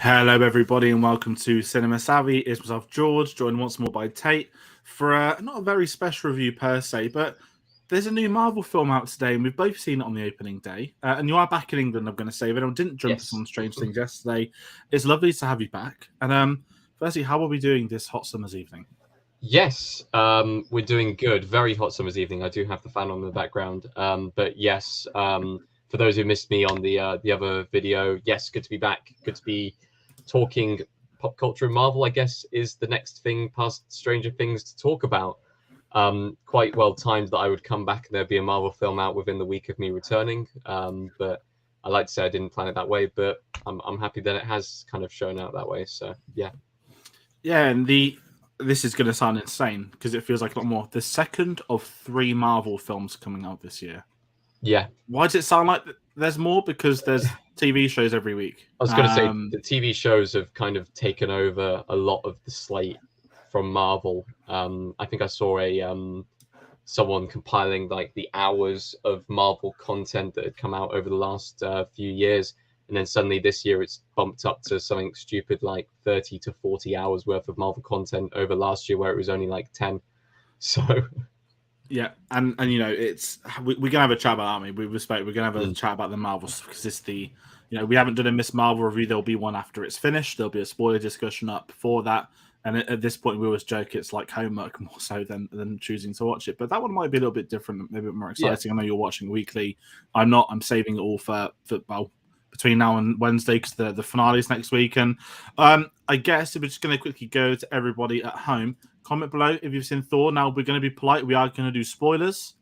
Hello, everybody, and welcome to Cinema Savvy. It's myself, George, joined once more by Tate for not a very special review per se, but there's a new Marvel film out today, and we've both seen it on the opening day. And you are back in England, I'm going to say. If anyone didn't jump Yes. on Strange Things yesterday, it's lovely to have you back. And firstly, how are we doing this hot summer's evening? Yes, we're doing good. Very hot summer's evening. I do have the fan on in the background. But yes, for those who missed me on the other video, yes, good to be back. Good to be talking pop culture and Marvel, I guess, is the next thing past Stranger Things to talk about. Quite well timed that I would come back and there'd be a Marvel film out within the week of me returning. But I like to say I didn't plan it that way, but I'm happy that it has kind of shown out that way. So yeah. Yeah, and this is going to sound insane because it feels like a lot more. The second of 3 Marvel films coming out this year. Yeah. Why does it sound like there's more? Because there's TV shows every week. I was going to say the TV shows have kind of taken over a lot of the slate from Marvel. I think I saw someone compiling like the hours of Marvel content that had come out over the last few years, and then suddenly this year it's bumped up to something stupid like 30 to 40 hours worth of Marvel content over last year, where it was only like 10. So. Yeah, and you know, it's we're gonna have a chat about that, aren't we? We respect. We're gonna have a chat about the Marvel stuff because it's we haven't done a Miss Marvel review. There'll be one after it's finished. There'll be a spoiler discussion up before that. And at this point, we always joke it's like homework more so than choosing to watch it. But that one might be a little bit different, maybe a bit more exciting. Yeah. I know you're watching weekly. I'm not. I'm saving it all for football between now and Wednesday because the finale's next week. And I guess if we're just going to quickly go to everybody at home, comment below if you've seen Thor. Now, we're going to be polite. We are going to do spoilers.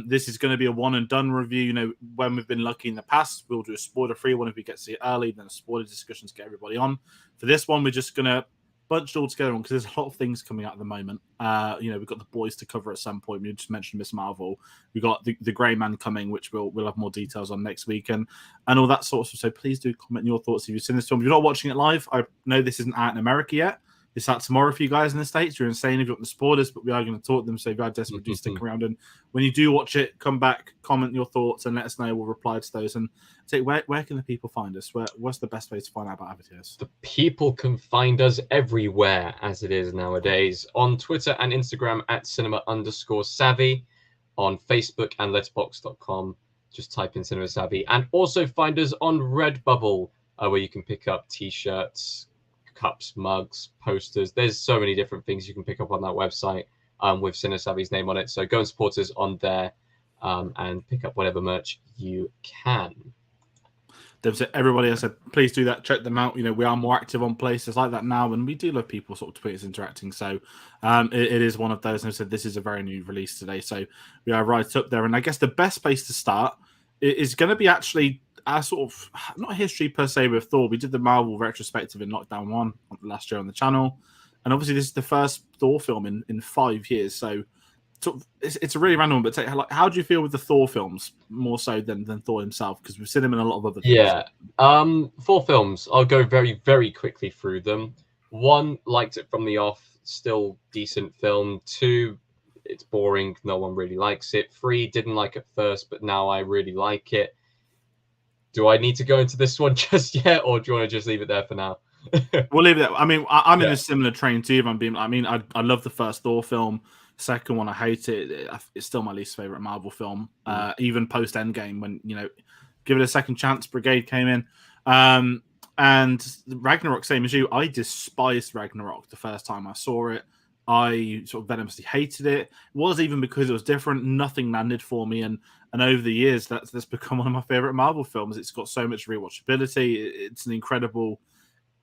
This is going to be a one and done review. You know, when we've been lucky in the past, we'll do a spoiler-free one if we get to see it early, then a spoiler discussion to get everybody on. For this one, we're just going to bunch it all together because there's a lot of things coming out at the moment. We've got the boys to cover at some point. We just mentioned Miss Marvel. We got the Grey Man coming, which we'll have more details on next week, and all that sort of stuff. So please do comment your thoughts if you've seen this film. If you're not watching it live, I know this isn't out in America yet. It's out tomorrow for you guys in the States. You're insane if you want the spoilers, but we are going to talk them. So if you are desperate, do stick around. And when you do watch it, come back, comment your thoughts, and let us know. We'll reply to those. And say, where can the people find us? What's the best way to find out about Avateers? The people can find us everywhere, as it is nowadays. On Twitter and Instagram at cinema_savvy. On Facebook and letterboxd.com. Just type in Cinema Savvy. And also find us on Redbubble, where you can pick up T-shirts, cups, mugs, posters. There's so many different things you can pick up on that website with Cinema Savvy's name on it. So go and support us on there and pick up whatever merch you can. Everybody else said, please do that. Check them out. You know, we are more active on places like that now, and we do love people sort of tweets interacting. So it is one of those. And I said this is a very new release today, so we are right up there. And I guess the best place to start is going to be actually our sort of not history per se with Thor. We did the Marvel retrospective in Lockdown 1 last year on the channel, and obviously this is the first Thor film in 5 years. So it's a really random one. But how do you feel with the Thor films more so than Thor himself? Because we've seen him in a lot of other things. Yeah, 4 films. I'll go very, very quickly through them. 1, liked it from the off, still decent film. 2, it's boring, no one really likes it. 3, didn't like it first, but now I really like it. Do I need to go into this one just yet, or do you want to just leave it there for now? We'll leave it there. I mean, I'm in a similar train to you. I love the first Thor film. Second one, I hate it. It's still my least favorite Marvel film. Even post Endgame, when give it a second chance, Brigade came in, and Ragnarok, same as you. I despised Ragnarok the first time I saw it. I sort of venomously hated it. It was even because it was different. Nothing landed for me, and over the years, that's become one of my favorite Marvel films. It's got so much rewatchability. It's an incredible.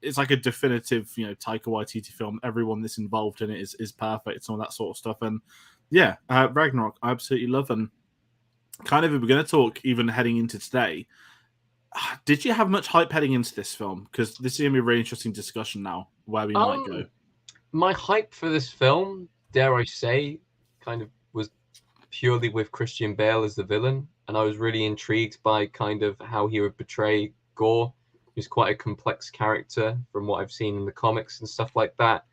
It's like a definitive, Taika Waititi film. Everyone that's involved in it is perfect. Some of that sort of stuff, and Ragnarok, I absolutely love. And kind of, if we're going to talk, even heading into today, did you have much hype heading into this film? Because this is going to be a really interesting discussion now, where we might go. My hype for this film, dare I say, kind of was purely with Christian Bale as the villain, and I was really intrigued by kind of how he would portray Gore. He's quite a complex character from what I've seen in the comics and stuff like that.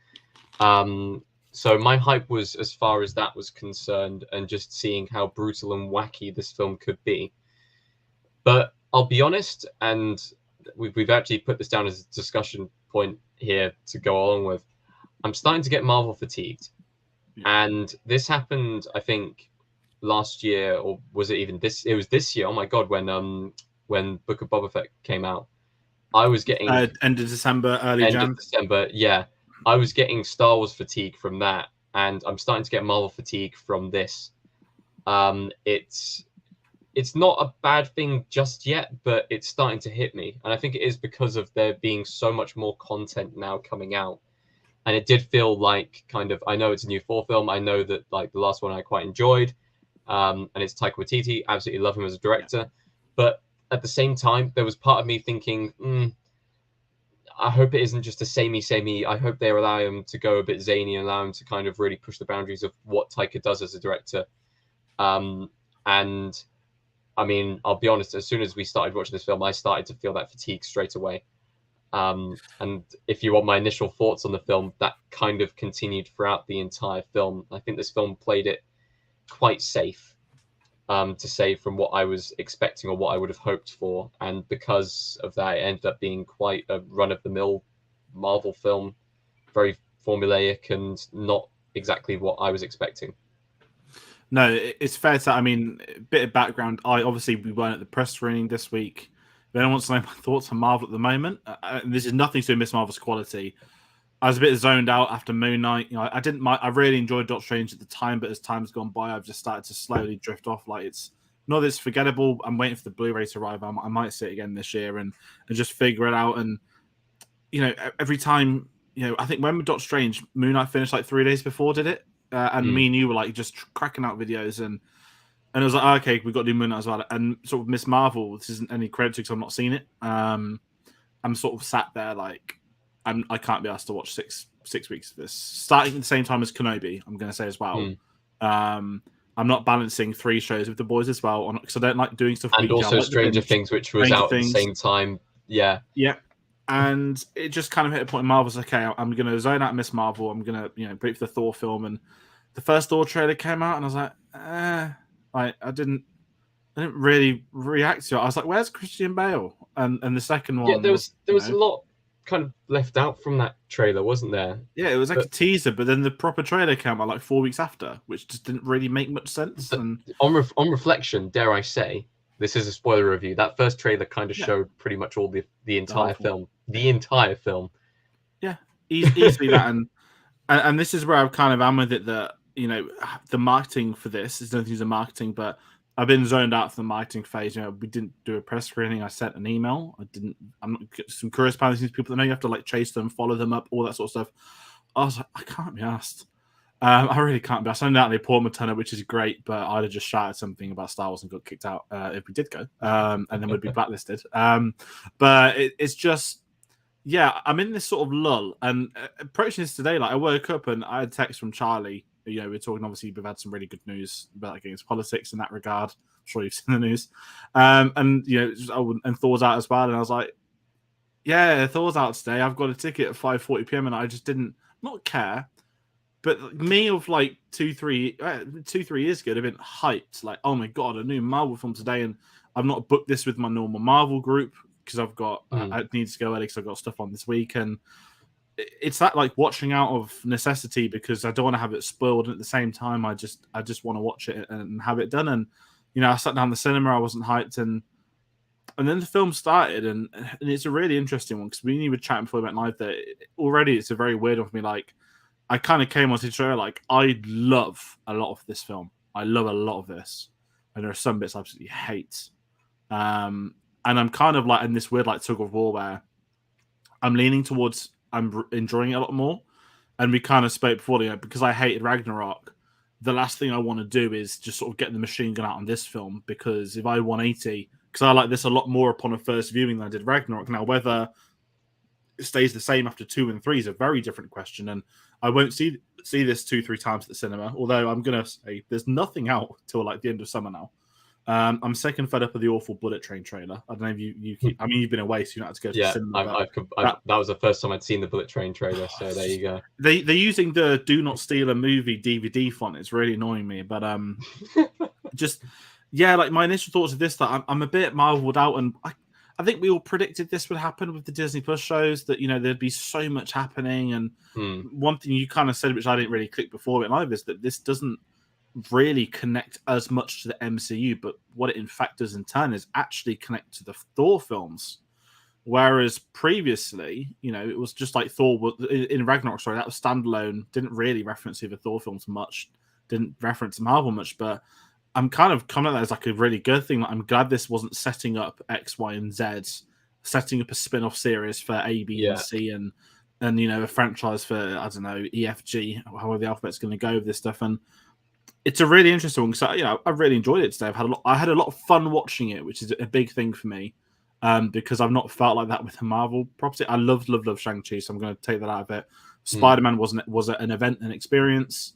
So my hype was as far as that was concerned, and just seeing how brutal and wacky this film could be. But I'll be honest, and we've actually put this down as a discussion point here to go along with. I'm starting to get Marvel fatigued, and this happened, I think, last year, or was it even this? It was this year. Oh my god, when Book of Boba Fett came out, I was getting end of December, early end Jan. of December. Yeah, I was getting Star Wars fatigue from that, and I'm starting to get Marvel fatigue from this. It's not a bad thing just yet, but it's starting to hit me, and I think it is because of there being so much more content now coming out. And it did feel like kind of, I know it's a new Thor film. I know that like the last one I quite enjoyed, and it's Taika Waititi. Absolutely love him as a director, but at the same time, there was part of me thinking, I hope it isn't just a samey. I hope they allow him to go a bit zany and allow him to kind of really push the boundaries of what Taika does as a director. And I mean, I'll be honest, as soon as we started watching this film, I started to feel that fatigue straight away. And if you want my initial thoughts on the film, that kind of continued throughout the entire film. I think this film played it quite safe, to say, from what I was expecting or what I would have hoped for. And because of that, it ended up being quite a run-of-the-mill Marvel film, very formulaic and not exactly what I was expecting. No, it's fair to. I mean, a bit of background. We weren't at the press screening this week. If anyone wants to know my thoughts on Marvel at the moment, this is nothing to do with Miss Marvel's quality. I was a bit zoned out after Moon Knight. You know, I didn't. I really enjoyed Doctor Strange at the time, but as time's gone by, I've just started to slowly drift off. Like, it's not that it's forgettable. I'm waiting for the Blu-ray to arrive. I might see it again this year and just figure it out. And you know, every time, you know, I think when Doctor Strange, Moon Knight finished like 3 days before, did it? And me and you were like just cracking out videos, and it was like, oh, okay, we've got to do Moon Knight as well. And sort of Miss Marvel, this isn't any credit to because I've not seen it. I'm sort of sat there like I can't be asked to watch six weeks of this, starting at the same time as Kenobi. I'm going to say as well. I'm not balancing 3 shows with the boys as well because I don't like doing stuff. And also Stranger Things, which was out at the same time. Yeah. And it just kind of hit a point in Marvel's okay, I'm going to zone out Miss Marvel. I'm going to, you know, wait for the Thor film. And the first Thor trailer came out and I was like, I didn't really react to it. I was like, where's Christian Bale? And the second one. Yeah, there was a lot kind of left out from that trailer, wasn't there? Yeah, it was like a teaser, but then the proper trailer came out like 4 weeks after, which just didn't really make much sense. And on reflection, dare I say, this is a spoiler review. That first trailer kind of showed pretty much all the entire film. The entire film. Yeah, easily that. And this is where I kind of am with it, that, you know, the marketing for this is nothing to marketing, but I've been zoned out for the marketing phase. You know, we didn't do a press screening. I sent an email. I'm not some correspondence with people that know you have to like chase them, follow them up, all that sort of stuff. I was like, I can't be asked. I really can't be asked. I know Natalie Portman turned up, which is great, but I'd have just shouted something about Star Wars and got kicked out if we did go, and then we'd be blacklisted. But it's just, yeah, I'm in this sort of lull. And approaching this today, like I woke up and I had a text from Charlie. You know, we're talking, obviously, we've had some really good news about against politics in that regard. I'm sure you've seen the news. And, you know, and Thor's out as well. And I was like, yeah, Thor's out today. I've got a ticket at 5:40 p.m. And I just didn't not care. But me of like 2-3 years ago, I'd have been hyped. Like, oh my God, a new Marvel film today. And I've not booked this with my normal Marvel group because I've got, I need to go early because I've got stuff on this week. And it's that like watching out of necessity because I don't want to have it spoiled. And at the same time, I just want to watch it and have it done. And, you know, I sat down the cinema, I wasn't hyped. And then the film started and it's a really interesting one because we were chatting before we went live that already it's a very weird one for me. Like, I kind of came on to the show like, I love a lot of this film. I love a lot of this. And there are some bits I absolutely hate. And I'm kind of like in this weird like tug of war where I'm leaning towards I'm enjoying it a lot more. And we kind of spoke before, you know, because I hated Ragnarok, the last thing I want to do is just sort of get the machine gun out on this film because if I 180, because I like this a lot more upon a first viewing than I did Ragnarok. Now, whether it stays the same after 2 and 3 is a very different question. And I won't see this 2-3 times at the cinema, although I'm going to say there's nothing out till like the end of summer now. I'm sick and fed up of the awful Bullet Train trailer. I don't know if you keep, I mean, you've been away, so you don't have to go to the cinema. That was the first time I'd seen the Bullet Train trailer, so there you go. They're using the Do Not Steal a Movie DVD font. It's really annoying me, but just, yeah, like my initial thoughts of this, that I'm a bit marveled out, and I think we all predicted this would happen with the Disney Plus shows, that there'd be so much happening. And one thing you kind of said, which I didn't really click before it live, is that this doesn't really connect as much to the MCU, but what it in fact does in turn is actually connect to the Thor films. Whereas previously, it was just like Thor was in Ragnarok. Sorry, that was standalone. Didn't really reference either Thor films much. Didn't reference Marvel much. But I'm kind of coming at that as like a really good thing. Like, I'm glad this wasn't setting up X, Y, and Z, setting up a spin-off series for A, B, and C, and a franchise for, I don't know, E, F, G, however the alphabet's going to go with this stuff. And it's a really interesting one because I really enjoyed it today. I had a lot of fun watching it, which is a big thing for me. Because I've not felt like that with a Marvel property. I love Shang-Chi, so I'm going to take that out of it. Spider-Man was an event, an experience,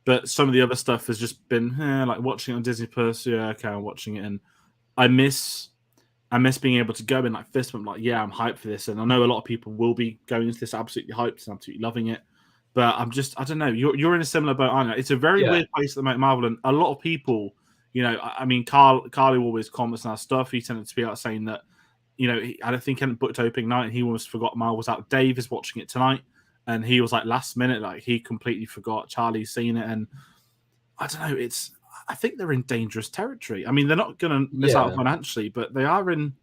but some of the other stuff has just been like watching it on Disney Plus. Yeah, okay, I'm watching it, and I miss being able to go in like fist bump, like, yeah, I'm hyped for this, and I know a lot of people will be going into this absolutely hyped and absolutely loving it. But I don't know. You're in a similar boat, I know. It's a very weird place at the moment, Marvel, and a lot of people, I mean, Carly always comments on our stuff. He tended to be out saying that. I don't think he hadn't booked opening night, and he almost forgot Marvel was out. Dave is watching it tonight, and he was like last minute, like he completely forgot. Charlie's seen it, and I don't know. I think they're in dangerous territory. I mean, they're not going to miss out financially, but they are in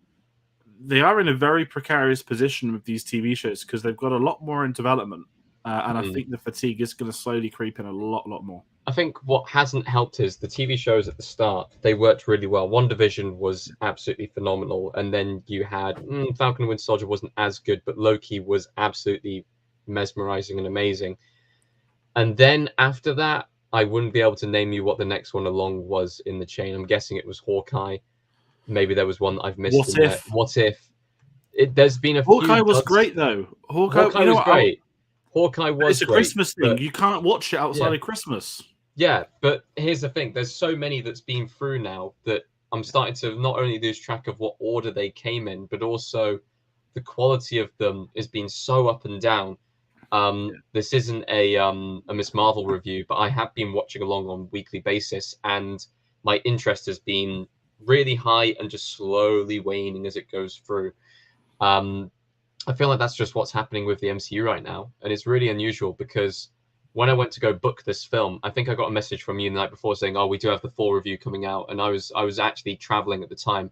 a very precarious position with these TV shows because they've got a lot more in development, and I think the fatigue is going to slowly creep in a lot more. I think what hasn't helped is the TV shows at the start. They worked really well. WandaVision was absolutely phenomenal. And then you had Falcon and Winter Soldier wasn't as good, but Loki was absolutely mesmerizing and amazing. And then after that, I wouldn't be able to name you what the next one along was in the chain. I'm guessing it was Hawkeye. Maybe there was one that I've missed. What if? There's been a Hawkeye was great, though. Hawkeye was great. Hawkeye was It's a Christmas thing. You can't watch it outside of Christmas. Yeah, but here's the thing. There's so many that's been through now that I'm starting to not only lose track of what order they came in, but also the quality of them has been so up and down. This isn't a Miss Marvel review, but I have been watching along on a weekly basis, and my interest has been really high and just slowly waning as it goes through. I feel like that's just what's happening with the MCU right now, and it's really unusual because when I went to go book this film, I think I got a message from you the night before saying, "Oh, we do have the Thor review coming out," and I was actually traveling at the time,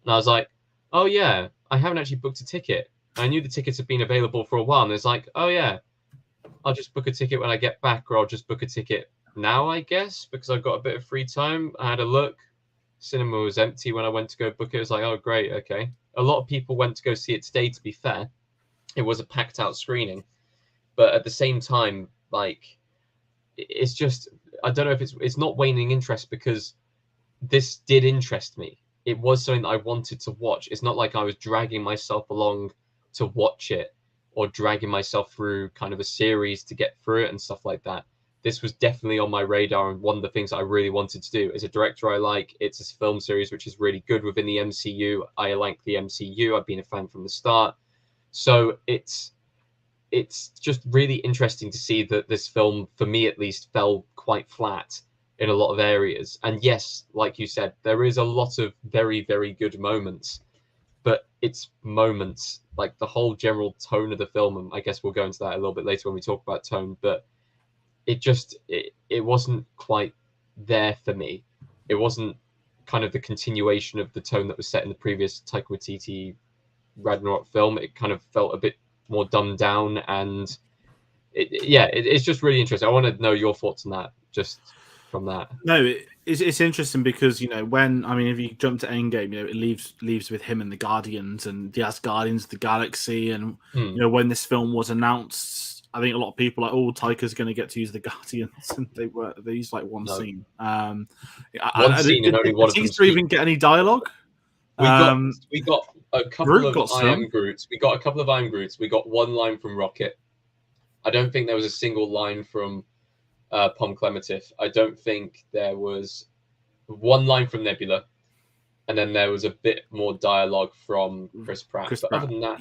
and I was like, "Oh yeah, I haven't actually booked a ticket." I knew the tickets had been available for a while, and it's like, "Oh yeah, I'll just book a ticket when I get back, or I'll just book a ticket now, I guess, because I've got a bit of free time." I had a look. Cinema was empty when I went to go book it. It was like, "Oh great, okay." A lot of people went to go see it today. To be fair, it was a packed out screening, but at the same time, like, it's just, I don't know if it's not waning interest, because this did interest me. It was something that I wanted to watch. It's not like I was dragging myself along to watch it or dragging myself through kind of a series to get through it and stuff like that. This was definitely on my radar, and one of the things I really wanted to do. As a director I like, it's a film series which is really good within the MCU. I like the MCU. I've been a fan from the start. So it's just really interesting to see that this film, for me at least, fell quite flat in a lot of areas. And yes, like you said, there is a lot of very, very good moments, but it's moments, like the whole general tone of the film, and I guess we'll go into that a little bit later when we talk about tone, but it wasn't quite there for me. It wasn't kind of the continuation of the tone that was set in the previous Taika Waititi Ragnarok film. It kind of felt a bit more dumbed down, and it's just really interesting. I want to know your thoughts on that, just from that. No, it's interesting because if you jump to Endgame, it leaves with him and the Guardians and the Asgardians of the Galaxy, and when this film was announced, I think a lot of people were like, "Oh, Taika's going to get to use the Guardians," and they used like one scene. One scene, and only one of them. Did even get any dialogue? We got a couple of I Am Groots. We got a couple of I Am Groots. We got one line from Rocket. I don't think there was a single line from Pom Klementieff. I don't think there was one line from Nebula, and then there was a bit more dialogue from Chris Pratt. Other than that,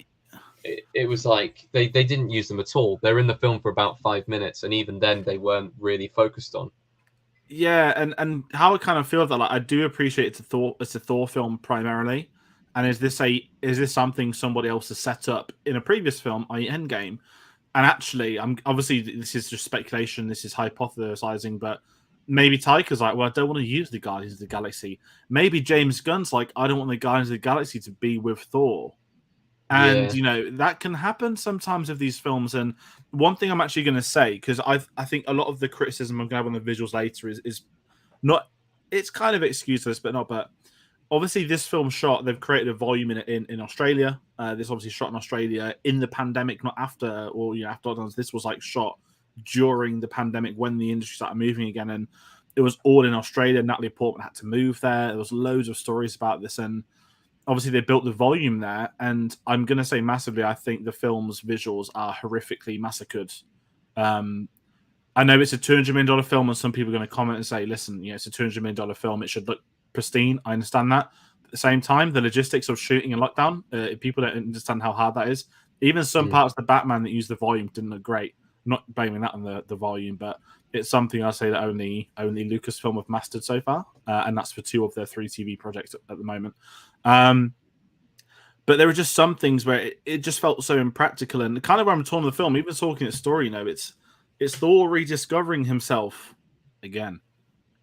it was like they didn't use them at all. They're in the film for about 5 minutes, and even then they weren't really focused on. Yeah, and how I kind of feel that, like, I do appreciate it's a Thor film primarily, And is this something somebody else has set up in a previous film, i.e. Endgame? And actually, I'm obviously this is just speculation, this is hypothesizing, but maybe Taika's like, well, I don't want to use the Guardians of the Galaxy. Maybe James Gunn's like, I don't want the Guardians of the Galaxy to be with Thor. And that can happen sometimes with these films. And one thing I'm actually going to say, because I think a lot of the criticism I'm going to have on the visuals later is not, it's kind of excuseless, but not. But obviously, this film shot, they've created a volume in Australia. This obviously shot in Australia in the pandemic, not after, or after lockdowns. This was like shot during the pandemic when the industry started moving again, and it was all in Australia. Natalie Portman had to move there. There was loads of stories about this, and obviously they built the volume there. And I'm going to say massively, I think the film's visuals are horrifically massacred. I know it's a $200 million film, and some people are going to comment and say, listen, it's a $200 million film. It should look pristine. I understand that. At the same time, the logistics of shooting in lockdown, people don't understand how hard that is. Even some parts of the Batman that use the volume didn't look great. I'm not blaming that on the volume, but it's something I say that only Lucasfilm have mastered so far, and that's for 2 of their 3 TV projects at the moment. But there were just some things where it just felt so impractical, and kind of where I'm torn with the film. Even talking its story, it's Thor rediscovering himself again.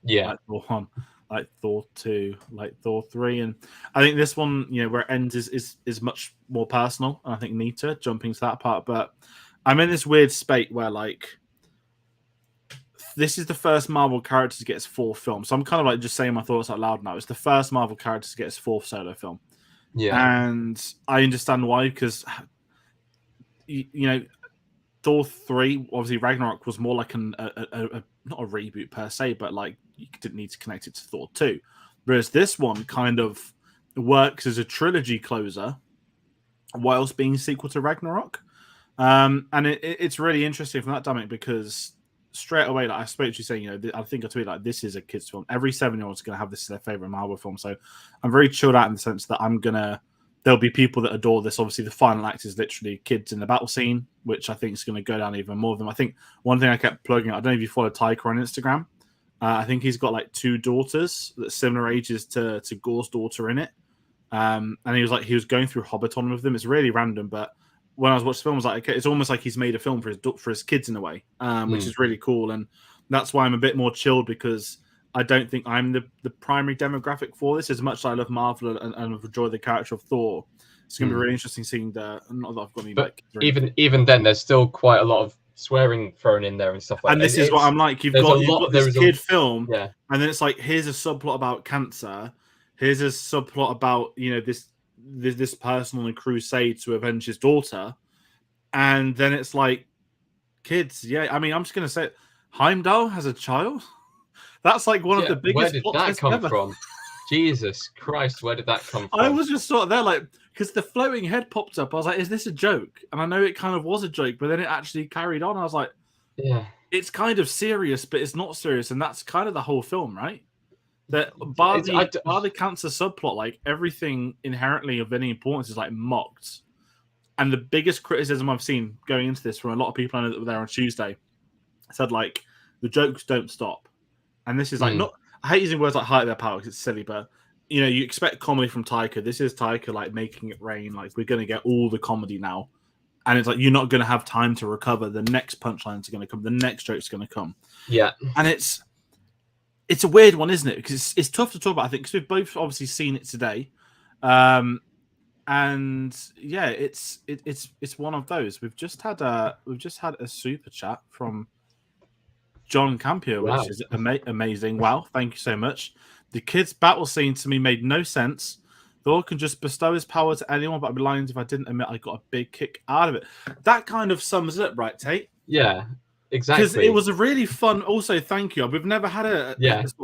Yeah, like Thor 1, like Thor 2, like Thor 3, and I think this one, where it ends is much more personal, and I think neater jumping to that part. But I'm in this weird spate where this is the first Marvel character to get its 4th film, so I'm kind of like just saying my thoughts out loud now. It's the first Marvel character to get its 4th solo film. Yeah, And I understand why, because Thor 3, obviously Ragnarok was more like not a reboot per se, but like you didn't need to connect it to Thor 2. Whereas this one kind of works as a trilogy closer whilst being a sequel to Ragnarok. And it's really interesting from that dynamic, because straight away, like I spoke to you saying, I think I tweeted like, this is a kid's film. Every 7-year-old is going to have this as their favorite Marvel film. So I'm very chilled out in the sense that there'll be people that adore this. Obviously, the final act is literally kids in the battle scene, which I think is going to go down even more of them. I think one thing I kept plugging, I don't know if you follow Taika on Instagram. I think he's got like 2 daughters that similar ages to Gore's daughter in it. And he was going through Hobbiton with them. It's really random, but when I was watching the film, I was like, okay, it's almost like he's made a film for his kids in a way, which is really cool. And that's why I'm a bit more chilled, because I don't think I'm the primary demographic for this. As much as I love Marvel and enjoy the character of Thor, it's going to be really interesting seeing not that I've got any. But even then, there's still quite a lot of swearing thrown in there and stuff like that. And this is what I'm like. You've got this kid film, yeah, and then it's like, here's a subplot about cancer. Here's a subplot about this person on a crusade to avenge his daughter, and then it's like, kids. Yeah, I mean, I'm just gonna say, Heimdall has a child. That's like one of the biggest. Where did that come from? Jesus Christ, where did that come from? I was just sort of there, like, because the floating head popped up. I was like, is this a joke? And I know it kind of was a joke, but then it actually carried on. I was like, yeah, it's kind of serious, but it's not serious, and that's kind of the whole film, right? That bar the cancer subplot, like everything inherently of any importance is like mocked. And the biggest criticism I've seen going into this from a lot of people I know that were there on Tuesday said, like, the jokes don't stop. And this is like, not, I hate using words like height of their power because it's silly, but you expect comedy from Taika. This is Taika like making it rain. Like, we're going to get all the comedy now. And it's like, you're not going to have time to recover. The next punchline's going to come. The next joke's going to come. Yeah. And it's a weird one, isn't it? Because it's tough to talk about, I think, because we've both obviously seen it today. And yeah, it's one of those. We've just had a super chat from John Campion, which is amazing. Wow, thank you so much. The kids' battle scene to me made no sense. Thor can just bestow his power to anyone, but I'd be lying if I didn't admit I got a big kick out of it. That kind of sums it up, right, Tate? Yeah, exactly. Because it was a really fun. Also, thank you. We've never had a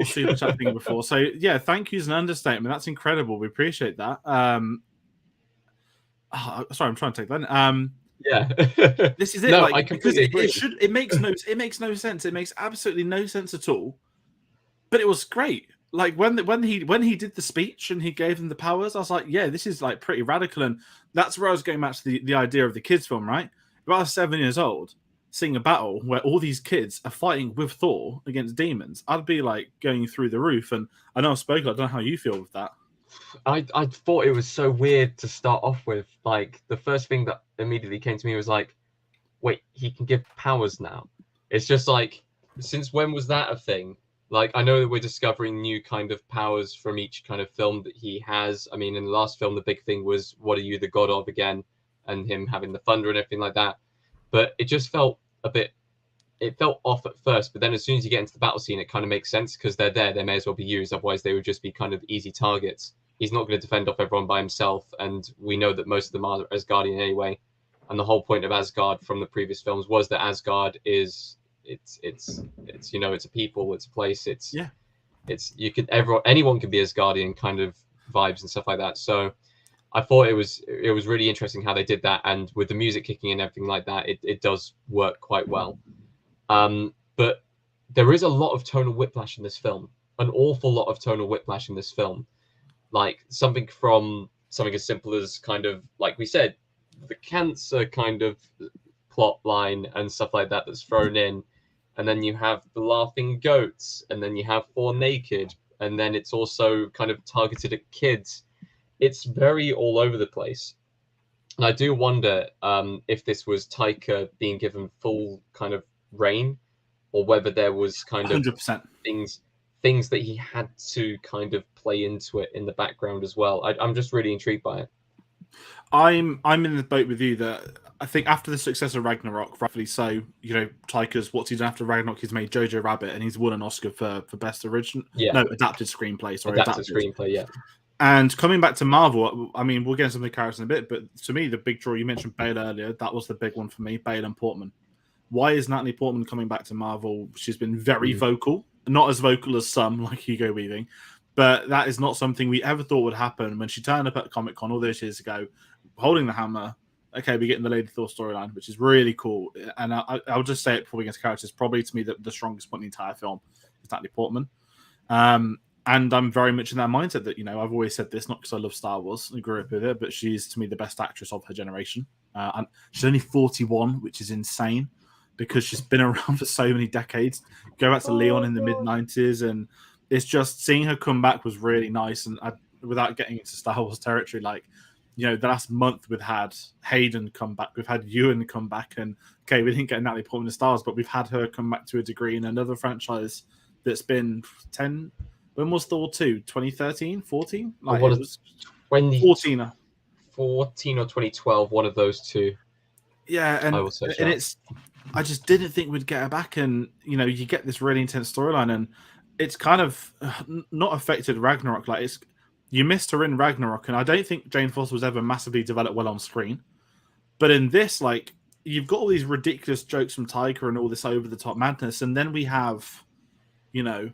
super chat thing before, so yeah, thank you is an understatement. That's incredible. We appreciate that. Sorry, I'm trying to take that. Yeah, this is it. No, like, I completely agree. It makes no sense. It makes absolutely no sense at all. But it was great. Like when he did the speech and he gave them the powers, I was like, yeah, this is like pretty radical. And that's where I was going back to the idea of the kids film, right? If I was 7 years old, seeing a battle where all these kids are fighting with Thor against demons, I'd be like going through the roof. And I know I spoke. I don't know how you feel with that. I thought it was so weird to start off with. Like, the first thing that immediately came to me was like, wait, he can give powers now. It's just like, since when was that a thing? Like, I know that we're discovering new kind of powers from each kind of film that he has. I mean, in the last film, the big thing was, what are you the god of again? And him having the thunder and everything like that. But it just felt a bit, it felt off at first. But then as soon as you get into the battle scene, it kind of makes sense because they're there. They may as well be used. Otherwise, they would just be kind of easy targets. He's not going to defend off everyone by himself. And we know that most of them are Asgardian anyway. And the whole point of Asgard from the previous films was that Asgard is it's you know, it's a people, it's a place, it's you could anyone can be Asgardian kind of vibes and stuff like that. So I thought it was really interesting how they did that, and with the music kicking and everything like that, it does work quite well. But there is a lot of tonal whiplash in this film, an awful lot of tonal whiplash in this film. Like something as simple as kind of like we said, the cancer kind of plot line and stuff like that that's thrown in, and then you have the laughing goats, and then you have Thor naked, and then it's also kind of targeted at kids. It's very all over the place, and I do wonder if this was Taika being given full kind of reign, or whether there was kind of 100%. things that he had to kind of play into it in the background as well. I'm just really intrigued by it. I'm in the boat with you that I think after the success of Ragnarok, rightfully so, you know, Taika's what's he done after Ragnarok? He's made Jojo Rabbit and he's won an Oscar for best adapted screenplay. Sorry, adapted screenplay, yeah. And coming back to Marvel, I mean, we'll get into some of the characters in a bit, but to me, the big draw, you mentioned Bale earlier, that was the big one for me, Bale and Portman. Why is Natalie Portman coming back to Marvel? She's been very vocal, not as vocal as some, like Hugo Weaving, but that is not something we ever thought would happen when she turned up at Comic-Con all those years ago, holding the hammer. Okay, we're getting the Lady Thor storyline, which is really cool. And I'll just say it before we get to characters, probably to me the strongest point in the entire film is Natalie Portman. And I'm very much in that mindset that, you know, I've always said this, not because I love Star Wars and grew up with it, but she's, to me, the best actress of her generation. And she's only 41, which is insane because she's been around for so many decades. Go back to Leon in the mid-90s, and it's just seeing her come back was really nice. And without getting into Star Wars territory, like, you know, the last month we've had Hayden come back, we've had Ewan come back, and okay, we didn't get Natalie Portman in Stars, but we've had her come back to a degree in another franchise that's been 10. When was Thor 2? 2013? 14? Like, it was 14. 14 or 2012, one of those two. Yeah, and it's, I just didn't think we'd get her back, and, you know, you get this really intense storyline, and it's kind of not affected Ragnarok. Like, you missed her in Ragnarok, and I don't think Jane Foster was ever massively developed well on screen. But in this, like, you've got all these ridiculous jokes from Taika and all this over-the-top madness, and then we have, you know,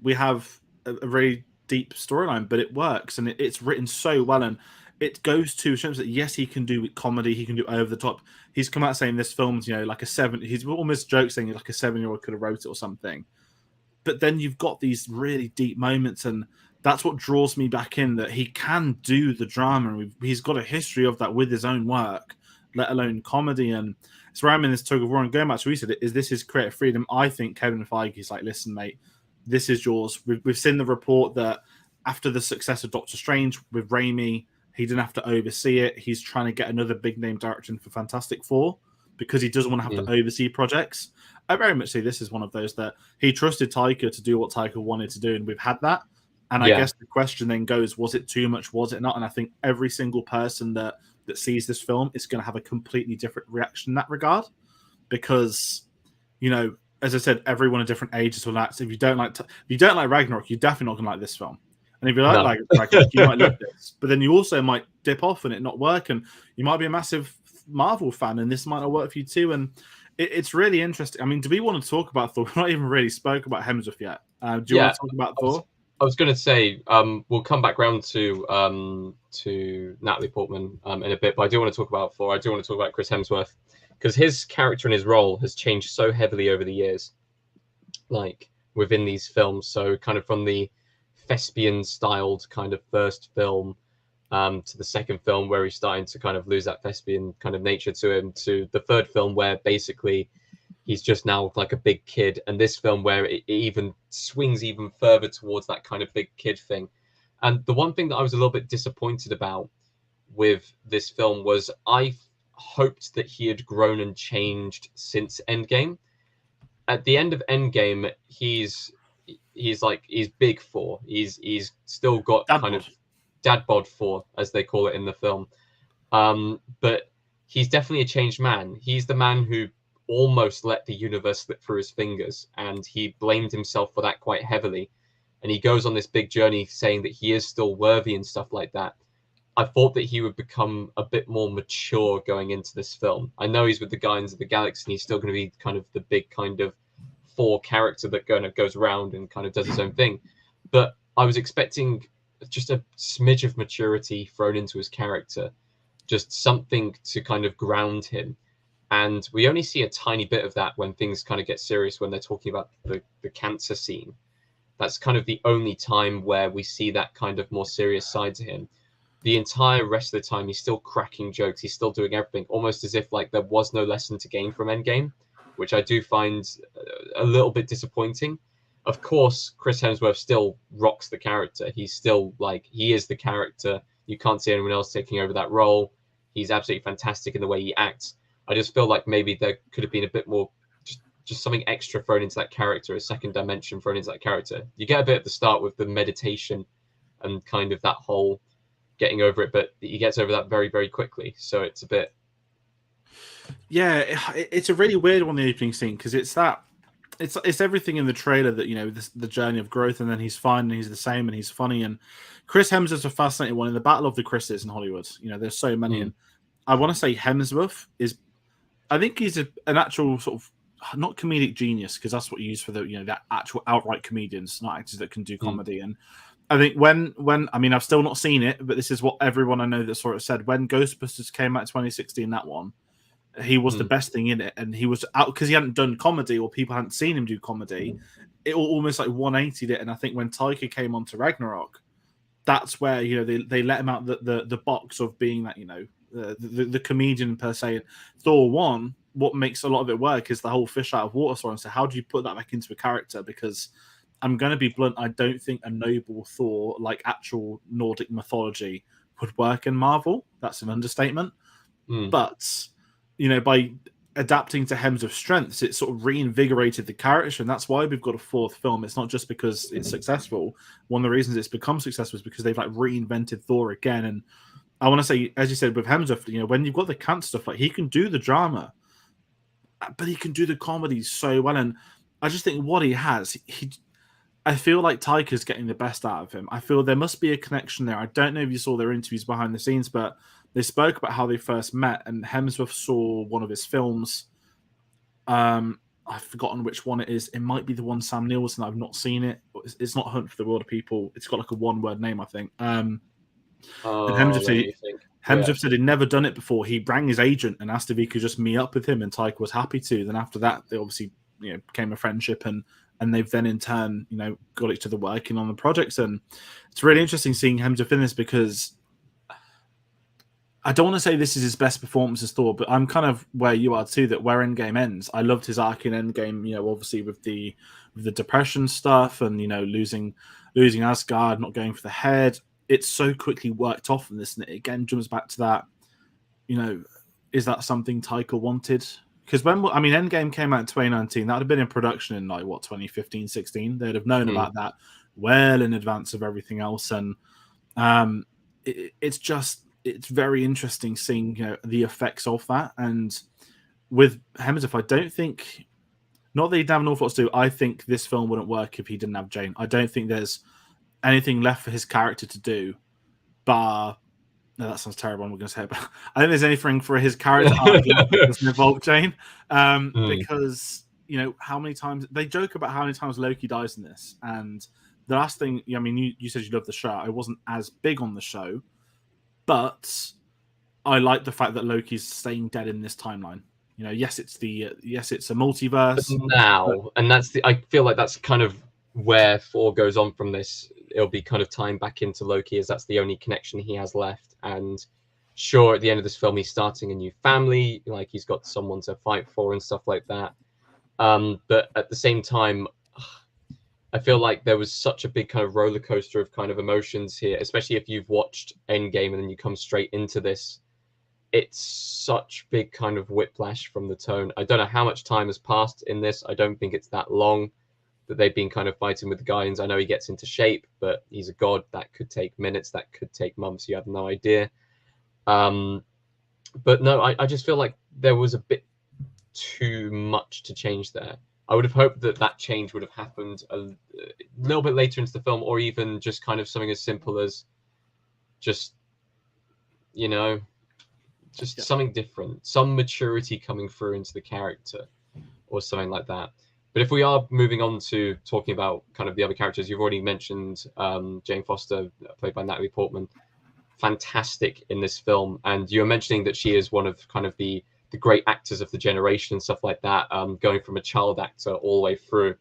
a very deep storyline, but it works, and it's written so well, and it goes to shows that yes, he can do comedy, he can do over the top. He's come out saying this film's, you know, like he's almost joke saying like a 7-year-old could have wrote it or something. But then you've got these really deep moments, and that's what draws me back in, that he can do the drama, and he's got a history of that with his own work, let alone comedy. And it's where I'm in this tug of war, and going back to what we said, is this his creative freedom? I think Kevin Feige's like, listen, mate, this is yours. We've seen the report that after the success of Doctor Strange with Raimi, he didn't have to oversee it. He's trying to get another big name director for Fantastic Four because he doesn't want to have to oversee projects. I very much see this as one of those that he trusted Taika to do what Taika wanted to do, and we've had that. And I guess the question then goes, was it too much? Was it not? And I think every single person that sees this film is going to have a completely different reaction in that regard, because, you know, as I said, everyone at different ages will like. So if you don't like Ragnarok, you're definitely not going to like this film. And if you like Ragnarok, you might love this. But then you also might dip off and it not work, and you might be a massive Marvel fan, and this might not work for you too. And it's really interesting. I mean, do we want to talk about Thor? We're not even really spoke about Hemsworth yet. Do you want to talk about Thor? I was going to say we'll come back round to Natalie Portman in a bit, but I do want to talk about Thor. I do want to talk about Chris Hemsworth, because his character and his role has changed so heavily over the years, like within these films. So kind of from the thespian-styled kind of first film to the second film, where he's starting to kind of lose that thespian kind of nature to him, to the third film where basically he's just now like a big kid, and this film where it even swings even further towards that kind of big kid thing. And the one thing that I was a little bit disappointed about with this film was I hoped that he had grown and changed since Endgame. At the end of Endgame, he's big Thor. He's still got Dad kind bod. of dad bod Thor, as they call it in the film. But he's definitely a changed man. He's the man who almost let the universe slip through his fingers, and he blamed himself for that quite heavily. And he goes on this big journey saying that he is still worthy and stuff like that. I thought that he would become a bit more mature going into this film. I know he's with the Guardians of the Galaxy, and he's still going to be kind of the big kind of Thor character that kind of goes around and kind of does his own thing. But I was expecting just a smidge of maturity thrown into his character, just something to kind of ground him. And we only see a tiny bit of that when things kind of get serious, when they're talking about the cancer scene. That's kind of the only time where we see that kind of more serious side to him. The entire rest of the time, he's still cracking jokes. He's still doing everything, almost as if like there was no lesson to gain from Endgame, which I do find a little bit disappointing. Of course, Chris Hemsworth still rocks the character. He's still like, he is the character. You can't see anyone else taking over that role. He's absolutely fantastic in the way he acts. I just feel like maybe there could have been a bit more, just something extra thrown into that character, a second dimension thrown into that character. You get a bit at the start with the meditation and kind of that whole getting over it, but he gets over that very, very quickly. So it's a bit. Yeah, it's a really weird one, the opening scene, because it's everything in the trailer that, you know, the journey of growth, and then he's fine and he's the same and he's funny. And Chris Hemsworth's a fascinating one in the battle of the Chris's in Hollywood. You know, there's so many, and I want to say Hemsworth is, I think he's an actual sort of, not comedic genius, because that's what you use for the, you know, that actual outright comedians, not actors that can do comedy. And I think when I mean, I've still not seen it, but this is what everyone I know that saw it said. When Ghostbusters came out in 2016, that one, he was the best thing in it, and he was out because he hadn't done comedy, or people hadn't seen him do comedy. It almost like 180'd it. And I think when Taika came on to Ragnarok, that's where, you know, they let him out the box of being that, you know, the comedian per se. Thor 1, what makes a lot of it work is the whole fish out of water story. So how do you put that back into a character? Because I'm going to be blunt, I don't think a noble Thor, like actual Nordic mythology, would work in Marvel. That's an understatement. But, you know, by adapting to Hemsworth's strengths, it sort of reinvigorated the character, and that's why we've got a fourth film. It's not just because it's successful. One of the reasons it's become successful is because they've like reinvented Thor again. And I want to say, as you said, with Hemsworth, you know, when you've got the cancer stuff, like he can do the drama, but he can do the comedy so well. And I just think what he has, I feel like Taika's getting the best out of him. I feel there must be a connection there. I don't know if you saw their interviews behind the scenes, but they spoke about how they first met, and Hemsworth saw one of his films. I've forgotten which one it is. It might be the one Sam Neill was, and I've not seen it. It's not Hunt for the Wilder People. It's got like a one-word name, I think. And Hemsworth said he'd never done it before. He rang his agent and asked if he could just meet up with him, and Taika was happy to. Then after that, they obviously, you know, became a friendship, and they've then in turn, you know, got each other working on the projects. And it's really interesting seeing Hemsworth in this, because I don't want to say this is his best performance as Thor, but I'm kind of where you are too, that where Endgame ends. I loved his arc in Endgame, you know, obviously with the depression stuff and, you know, losing Asgard, not going for the head. It's so quickly worked off in this, and it again jumps back to that, you know, is that something Taika wanted? Because Endgame came out in 2019, that would have been in production in like, 2015, 16. They'd have known about that well in advance of everything else. And it's very interesting seeing, you know, the effects of that. And with Hemsworth, I don't think, not that he'd have an awful lot to do, I think this film wouldn't work if he didn't have Jane. I don't think there's anything left for his character to do, bar, no, that sounds terrible, I'm not going to say it, but I think there's anything for his character arc that doesn't involve Jane. Because, you know, how many times, they joke about how many times Loki dies in this. And the last thing, I mean, you said you loved the show. I wasn't as big on the show, but I like the fact that Loki's staying dead in this timeline. You know, yes, it's a multiverse now, and I feel like that's kind of where Thor goes on from this. It'll be kind of tying back into Loki, as that's the only connection he has left. And sure, at the end of this film, he's starting a new family, like he's got someone to fight for and stuff like that. But at the same time, I feel like there was such a big kind of roller coaster of kind of emotions here, especially if you've watched Endgame and then you come straight into this. It's such big kind of whiplash from the tone. I don't know how much time has passed in this. I don't think it's that long that they've been kind of fighting with the Guardians. I know he gets into shape, but he's a god. That could take minutes. That could take months. You have no idea. But no, I just feel like there was a bit too much to change there. I would have hoped that that change would have happened a little bit later into the film, or even just kind of something as simple as just, you know, just something different, some maturity coming through into the character or something like that. But if we are moving on to talking about kind of the other characters, you've already mentioned Jane Foster, played by Natalie Portman. Fantastic in this film. And you're mentioning that she is one of kind of the great actors of the generation and stuff like that, going from a child actor all the way through.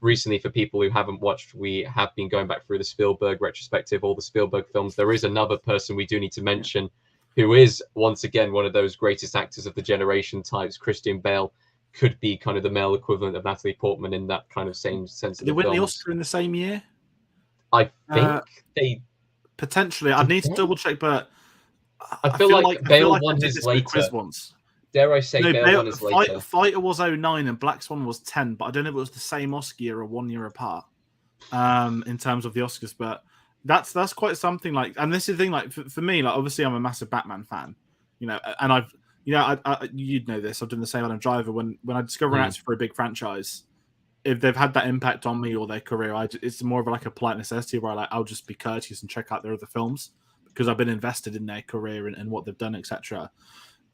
Recently, for people who haven't watched, we have been going back through the Spielberg retrospective, all the Spielberg films. There is another person we do need to mention who is, once again, one of those greatest actors of the generation types. Christian Bale could be kind of the male equivalent of Natalie Portman in that kind of same sense. Did they win the Oscar in the same year? I think they... Potentially. I'd need to double check, but I feel like Bale won his later. Quiz once. Dare I say Bale won his later. Fighter was 09 and Black Swan was 10, but I don't know if it was the same Oscar year or 1 year apart in terms of the Oscars. But that's quite something. Like, and this is the thing. Like for me, like obviously I'm a massive Batman fan, you know, and I've, you know, you'd know this. I've done the same Adam Driver. When I discover an actor for a big franchise, if they've had that impact on me or their career, it's more of like a polite necessity where I'll just be courteous and check out their other films because I've been invested in their career and what they've done, etc.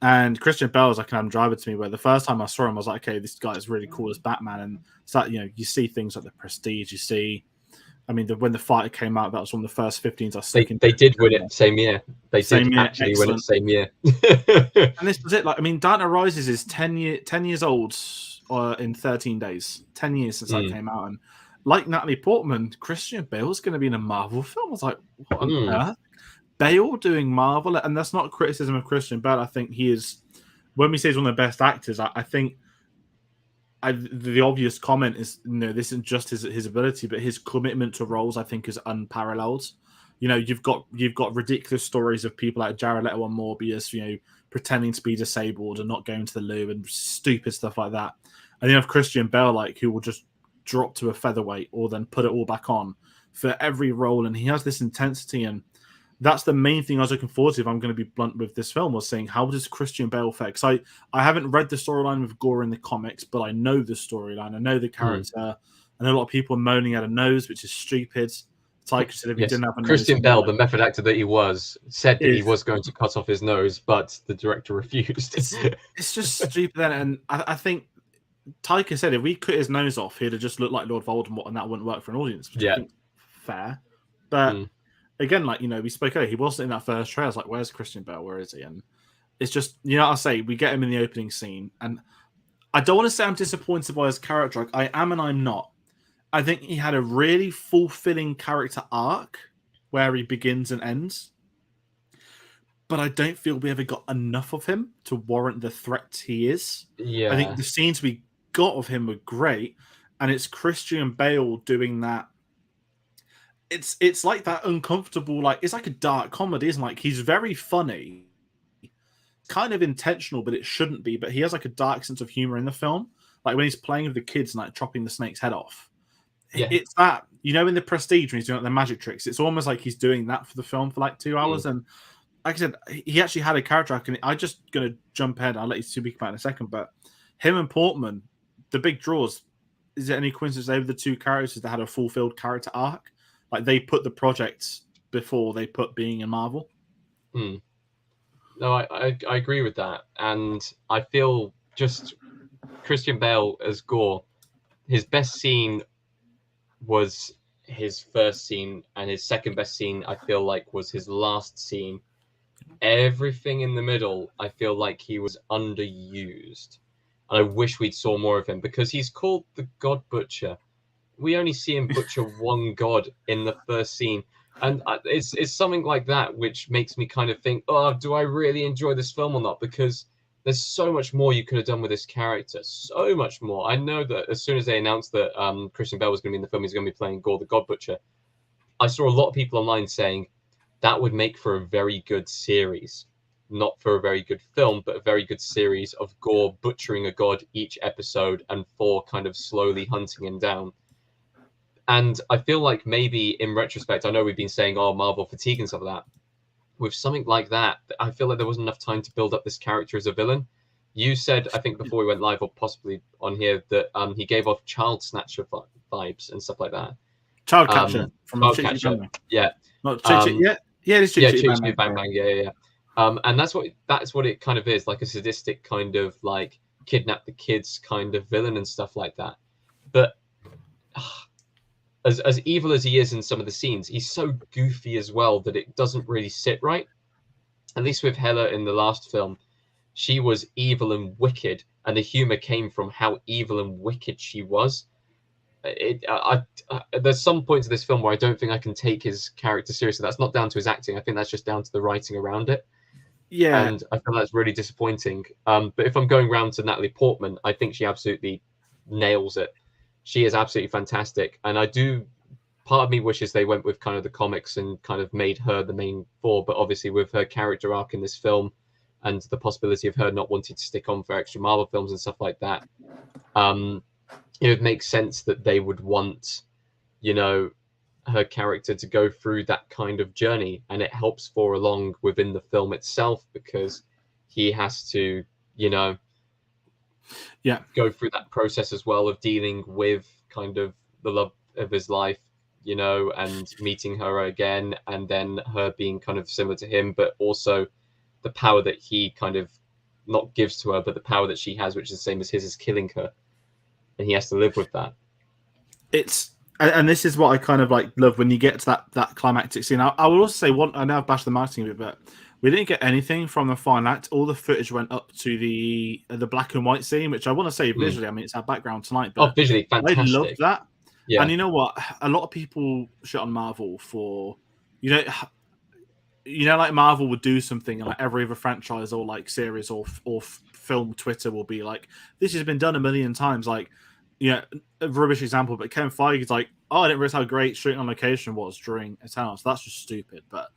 And Christian Bale is like an Adam Driver to me, where the first time I saw him, I was like, okay, this guy is really cool as Batman. And so, you know, you see things like The Prestige. You see, I mean, when The Fighter came out, that was one of the first 15s I stuck in. They did win it same year. They did actually win it same year. And this was it. Like, I mean, Dark Knight Rises is 10 years old in 13 days. 10 years since that came out. And like Natalie Portman, Christian Bale's going to be in a Marvel film. I was like, what on earth? Bale doing Marvel, and that's not a criticism of Christian Bale. I think he is, when we say he's one of the best actors, I think the obvious comment is, you know, this isn't just his ability, but his commitment to roles, I think, is unparalleled. You know, you've got ridiculous stories of people like Jared Leto on Morbius, you know, pretending to be disabled and not going to the loo and stupid stuff like that. And you have Christian Bale, like, who will just drop to a featherweight or then put it all back on for every role, and he has this intensity. And that's the main thing I was looking forward to, if I'm going to be blunt with this film, was saying, how does Christian Bale fare? Because I haven't read the storyline with Gore in the comics, but I know the storyline. I know the character. I know a lot of people moaning at a nose, which is stupid. Taika said if he didn't have a nose... Christian Bale, the method actor that he was, said that he was going to cut off his nose, but the director refused. It's just stupid then. And I think Taika said if we cut his nose off, he'd have just looked like Lord Voldemort, and that wouldn't work for an audience. Which I think fair. But... Again, like, you know, we spoke earlier, he wasn't in that first trailer. I was like, where's Christian Bale? Where is he? And it's just, you know, I'll say, we get him in the opening scene. And I don't want to say I'm disappointed by his character. Like, I am and I'm not. I think he had a really fulfilling character arc where he begins and ends. But I don't feel we ever got enough of him to warrant the threat he is. Yeah. I think the scenes we got of him were great. And it's Christian Bale doing that. It's like that uncomfortable, like, it's like a dark comedy, isn't it? Like, he's very funny, kind of intentional, but it shouldn't be. But he has like a dark sense of humor in the film, like when he's playing with the kids and like chopping the snake's head off. It's that, you know, in The Prestige when he's doing like, the magic tricks, it's almost like he's doing that for the film for like 2 hours. And like I said, he actually had a character arc, and I'm just gonna jump ahead. I'll let you speak about it in a second. But him and Portman, the big draws. Is it any coincidence they were the two characters that had a fulfilled character arc? Like, they put the projects before they put being in Marvel. No, I agree with that. And I feel just Christian Bale as Gore, his best scene was his first scene, and his second best scene, I feel like, was his last scene. Everything in the middle, I feel like he was underused. And I wish we'd saw more of him, because he's called the God Butcher. We only see him butcher one god in the first scene. And it's something like that which makes me kind of think, oh, do I really enjoy this film or not? Because there's so much more you could have done with this character. So much more. I know that as soon as they announced that Christian Bale was going to be in the film, he's going to be playing Gore the God Butcher. I saw a lot of people online saying that would make for a very good series. Not for a very good film, but a very good series of Gore butchering a god each episode and Thor kind of slowly hunting him down. And I feel like maybe in retrospect, I know we've been saying, oh, Marvel fatigue and stuff like that. With something like that, I feel like there wasn't enough time to build up this character as a villain. You said, I think before we went live or possibly on here, that he gave off child snatcher vibes and stuff like that. Child Catcher from Child Chick Chick Catcher, Bang Bang. yeah. Not Chick Chick, yeah, it is Chick Chick Bang Bang Bang, yeah. And that's what it kind of is, like a sadistic kind of like kidnap the kids kind of villain and stuff like that. But as evil as he is in some of the scenes, he's so goofy as well that it doesn't really sit right. At least with Hela in the last film, she was evil and wicked, and the humor came from how evil and wicked she was. There's some points of this film where I don't think I can take his character seriously. That's not down to his acting. I think that's just down to the writing around it. Yeah. And I feel that's really disappointing. But if I'm going round to Natalie Portman, I think she absolutely nails it. She is absolutely fantastic. And part of me wishes they went with kind of the comics and kind of made her the main Thor. But obviously with her character arc in this film and the possibility of her not wanting to stick on for extra Marvel films and stuff like that, it would make sense that they would want, her character to go through that kind of journey, and it helps Thor along within the film itself because he has to, go through that process as well of dealing with kind of the love of his life, and meeting her again, and then her being kind of similar to him, but also the power that he kind of not gives to her, but the power that she has, which is the same as his, is killing her. And he has to live with that. And this is what I kind of like love when you get to that climactic scene. I will also say I know I've bashed the marketing a bit, but we didn't get anything from the final act. All the footage went up to the black and white scene, which I want to say visually, I mean, it's our background tonight, but visually fantastic. I loved that. Yeah. And you know what? A lot of people shit on Marvel for, like Marvel would do something, and like every other franchise or like series or film Twitter will be like, this has been done a million times. Like, a rubbish example, but Kevin Feige's like, oh, I didn't realize how great shooting on location was during Eternals. So that's just stupid. But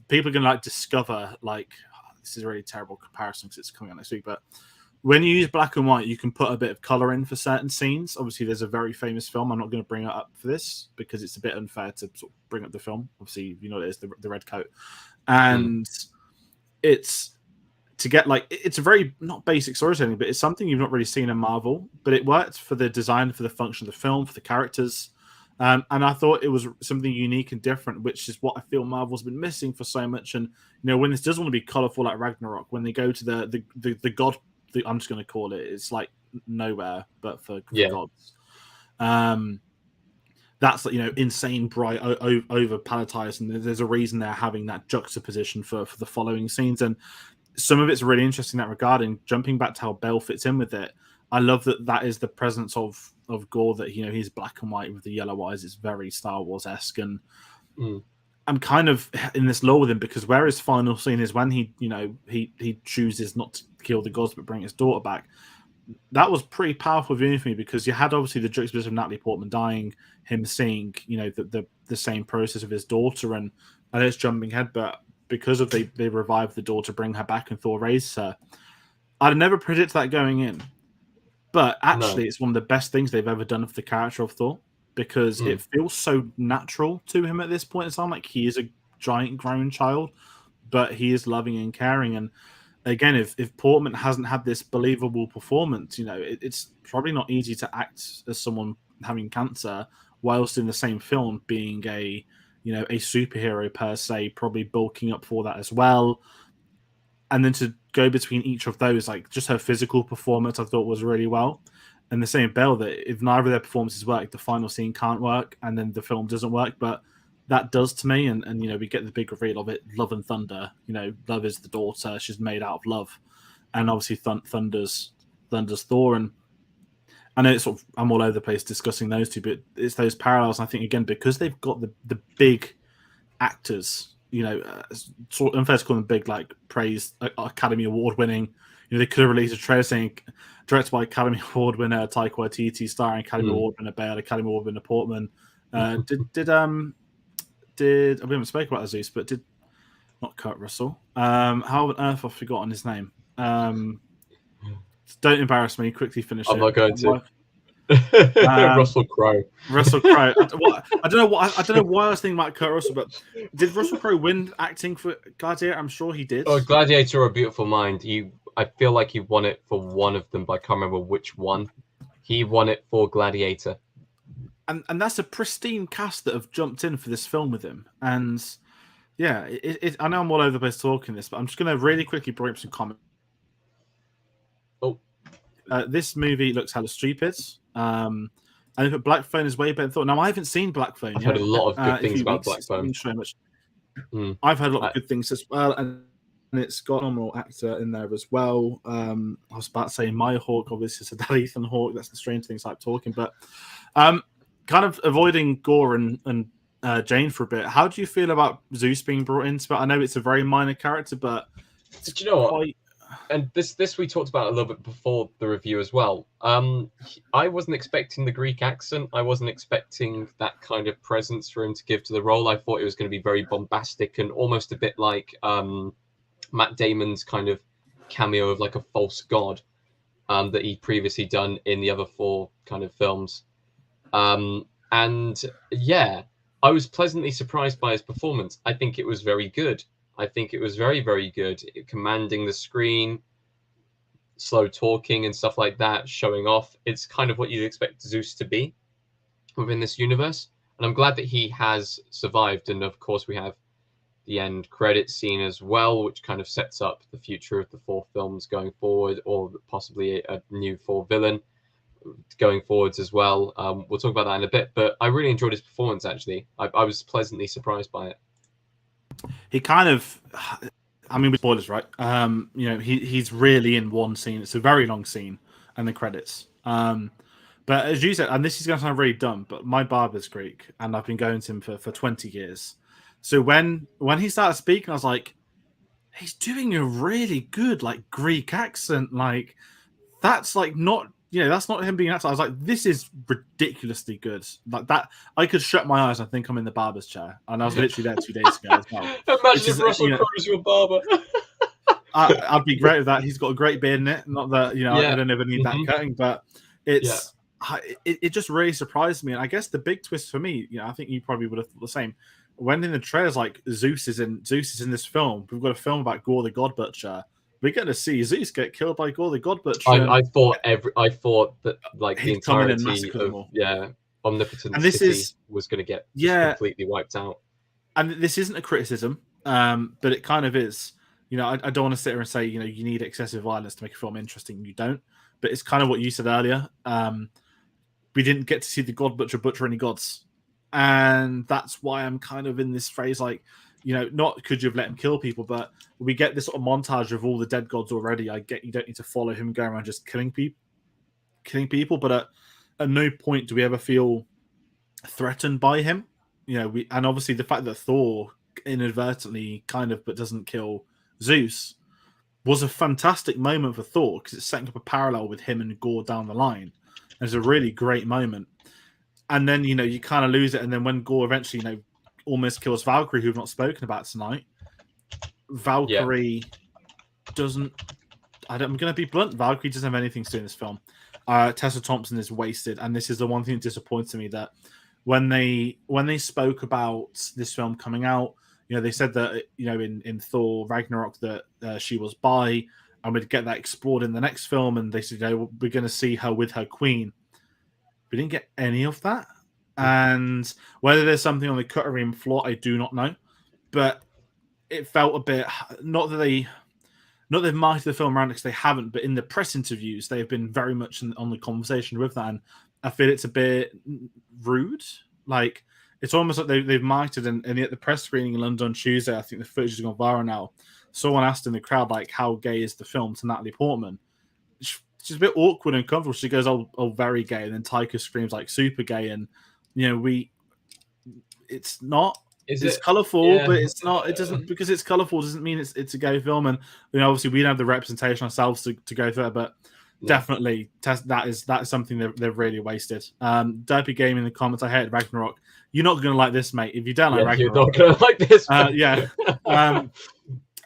people are going to like discover, like, this is a really terrible comparison because it's coming out next week. But when you use black and white, you can put a bit of color in for certain scenes. Obviously, there's a very famous film. I'm not going to bring it up for this because it's a bit unfair to sort of bring up the film. Obviously, it is the red coat, and it's to get like, it's a very not basic storytelling, but it's something you've not really seen in Marvel. But it worked for the design, for the function of the film, for the characters. And I thought it was something unique and different, which is what I feel Marvel's been missing for so much. And when this does want to be colorful like Ragnarok, when they go to the god, I'm just going to call it, it's like nowhere but for gods. That's insane bright over palletized, and there's a reason they're having that juxtaposition for the following scenes. And some of it's really interesting in that regard. And jumping back to how Bale fits in with it, I love that is the presence of Gore, that he's black and white with the yellow eyes. It's very Star Wars-esque, and I'm kind of in this lore with him because where his final scene is when he chooses not to kill the gods but bring his daughter back. That was pretty powerful viewing for me because you had obviously the juxtaposition of Natalie Portman dying, him seeing the same process of his daughter, and I know it's jumping ahead, but because of they revived the daughter, bring her back, and Thor raised her. I'd never predict that going in, but actually it's one of the best things they've ever done for the character of Thor because it feels so natural to him at this point. It's not like he is a giant grown child, but he is loving and caring. And again, if Portman hasn't had this believable performance, it's probably not easy to act as someone having cancer whilst in the same film being a superhero per se, probably bulking up for that as well. And then to go between each of those, like just her physical performance, I thought was really well. And the same Bale, that if neither of their performances work, the final scene can't work, and then the film doesn't work. But that does to me, and we get the big reveal of it, love and thunder. Love is the daughter; she's made out of love, and obviously thunder's Thor. And I know it's I'm all over the place discussing those two, but it's those parallels. I think again because they've got the big actors, sort of unfair to call them big, like praised Academy Award winning they could have released a trailer saying directed by Academy Award winner Taika Waititi, starring Academy Award winner Bale, Academy Award winner Portman. Did we haven't spoken about Zeus, but did not Kurt Russell? How on earth I've forgotten his name? Don't embarrass me. Quickly finish I'm it. not going to. Russell Crowe. Russell Crowe. I don't know why I was thinking about Kurt Russell, but did Russell Crowe win acting for Gladiator? I'm sure he did. Oh, Gladiator or A Beautiful Mind. I feel like he won it for one of them, but I can't remember which one. He won it for Gladiator. And that's a pristine cast that have jumped in for this film with him. And yeah, I know I'm all over the place talking this, but I'm just going to really quickly bring up some comments. Oh, this movie looks hella stupid. And if Black Phone is way better than Thor. Now I haven't seen Black Phone. I've heard a lot of good things about Black Phone. I've heard a lot of good things as well, and it's got a normal actor in there as well. I was about to say My Hawk, obviously it's a Ethan Hawke. That's the strange things like talking, but kind of avoiding Gore and Jane for a bit. How do you feel about Zeus being brought into it? I know it's a very minor character, but did you know what? And this we talked about a little bit before the review as well. I wasn't expecting the Greek accent. I wasn't expecting that kind of presence for him to give to the role. I thought it was going to be very bombastic and almost a bit like Matt Damon's kind of cameo of like a false god that he'd previously done in the other 4 kind of films. And yeah, I was pleasantly surprised by his performance. I think it was very good. I think it was very, very good. Commanding the screen, slow talking and stuff like that, showing off. It's kind of what you'd expect Zeus to be within this universe. And I'm glad that he has survived. And of course, we have the end credit scene as well, which kind of sets up the future of the 4 films going forward, or possibly a new 4 villain going forwards as well. We'll talk about that in a bit, but I really enjoyed his performance, actually. I was pleasantly surprised by it. He kind of, I mean, with spoilers, right? He's really in one scene. It's a very long scene, and the credits. But as you said, and this is going to sound really dumb, but my barber's Greek, and I've been going to him for 20 years. So when he started speaking, I was like, he's doing a really good like Greek accent. Like that's like not. That's not him being an actor. I was like, this is ridiculously good. Like that, I could shut my eyes and think I'm in the barber's chair. And I was literally there 2 days ago as well. Imagine if Russell Crowe was your barber. I'd be great with that. He's got a great beard in it. Not that, I don't ever need that cutting, but it just really surprised me. And I guess the big twist for me, I think you probably would have thought the same. When in the trailers, like Zeus is in this film. We've got a film about Gore the God Butcher. We're going to see Zeus get killed by Gore the God Butcher. I thought that like the entirety of Omnipotent City was going to get completely wiped out. And this isn't a criticism, but it kind of is. I don't want to sit here and say you need excessive violence to make a film interesting. You don't. But it's kind of what you said earlier. We didn't get to see the God Butcher butcher any gods, and that's why I'm kind of in this phrase like. Not could you have let him kill people, but we get this sort of montage of all the dead gods already. I get you don't need to follow him going around just killing people, but at no point do we ever feel threatened by him. And obviously the fact that Thor inadvertently kind of but doesn't kill Zeus was a fantastic moment for Thor because it's setting up a parallel with him and Gore down the line. And it's a really great moment. And then you kind of lose it, and then when Gore eventually almost kills Valkyrie, who we've not spoken about tonight. Valkyrie doesn't. I'm going to be blunt. Valkyrie doesn't have anything to do in this film. Tessa Thompson is wasted, and this is the one thing that disappoints me. That when they spoke about this film coming out, they said that in Thor Ragnarok that she was bi, and we'd get that explored in the next film. And they said we're going to see her with her queen. We didn't get any of that. And whether there's something on the cutting floor, I do not know. But it felt a bit not that they've marketed the film around because they haven't, but in the press interviews, they've been very much on the conversation with that. And I feel it's a bit rude. Like it's almost like they've marketed and at the press screening in London on Tuesday, I think the footage has gone viral now. Someone asked in the crowd, like, how gay is the film to Natalie Portman? She's a bit awkward and uncomfortable. She goes, oh, very gay. And then Taika screams like super gay. And it's not. It's colourful, but it's not. It doesn't because it's colourful doesn't mean it's a gay film. And obviously we don't have the representation ourselves to go through it, but definitely that is something they've really wasted. Derpy Game in the comments, I hate Ragnarok. You're not gonna like this, mate. If you don't like Ragnarok, you're not gonna like this.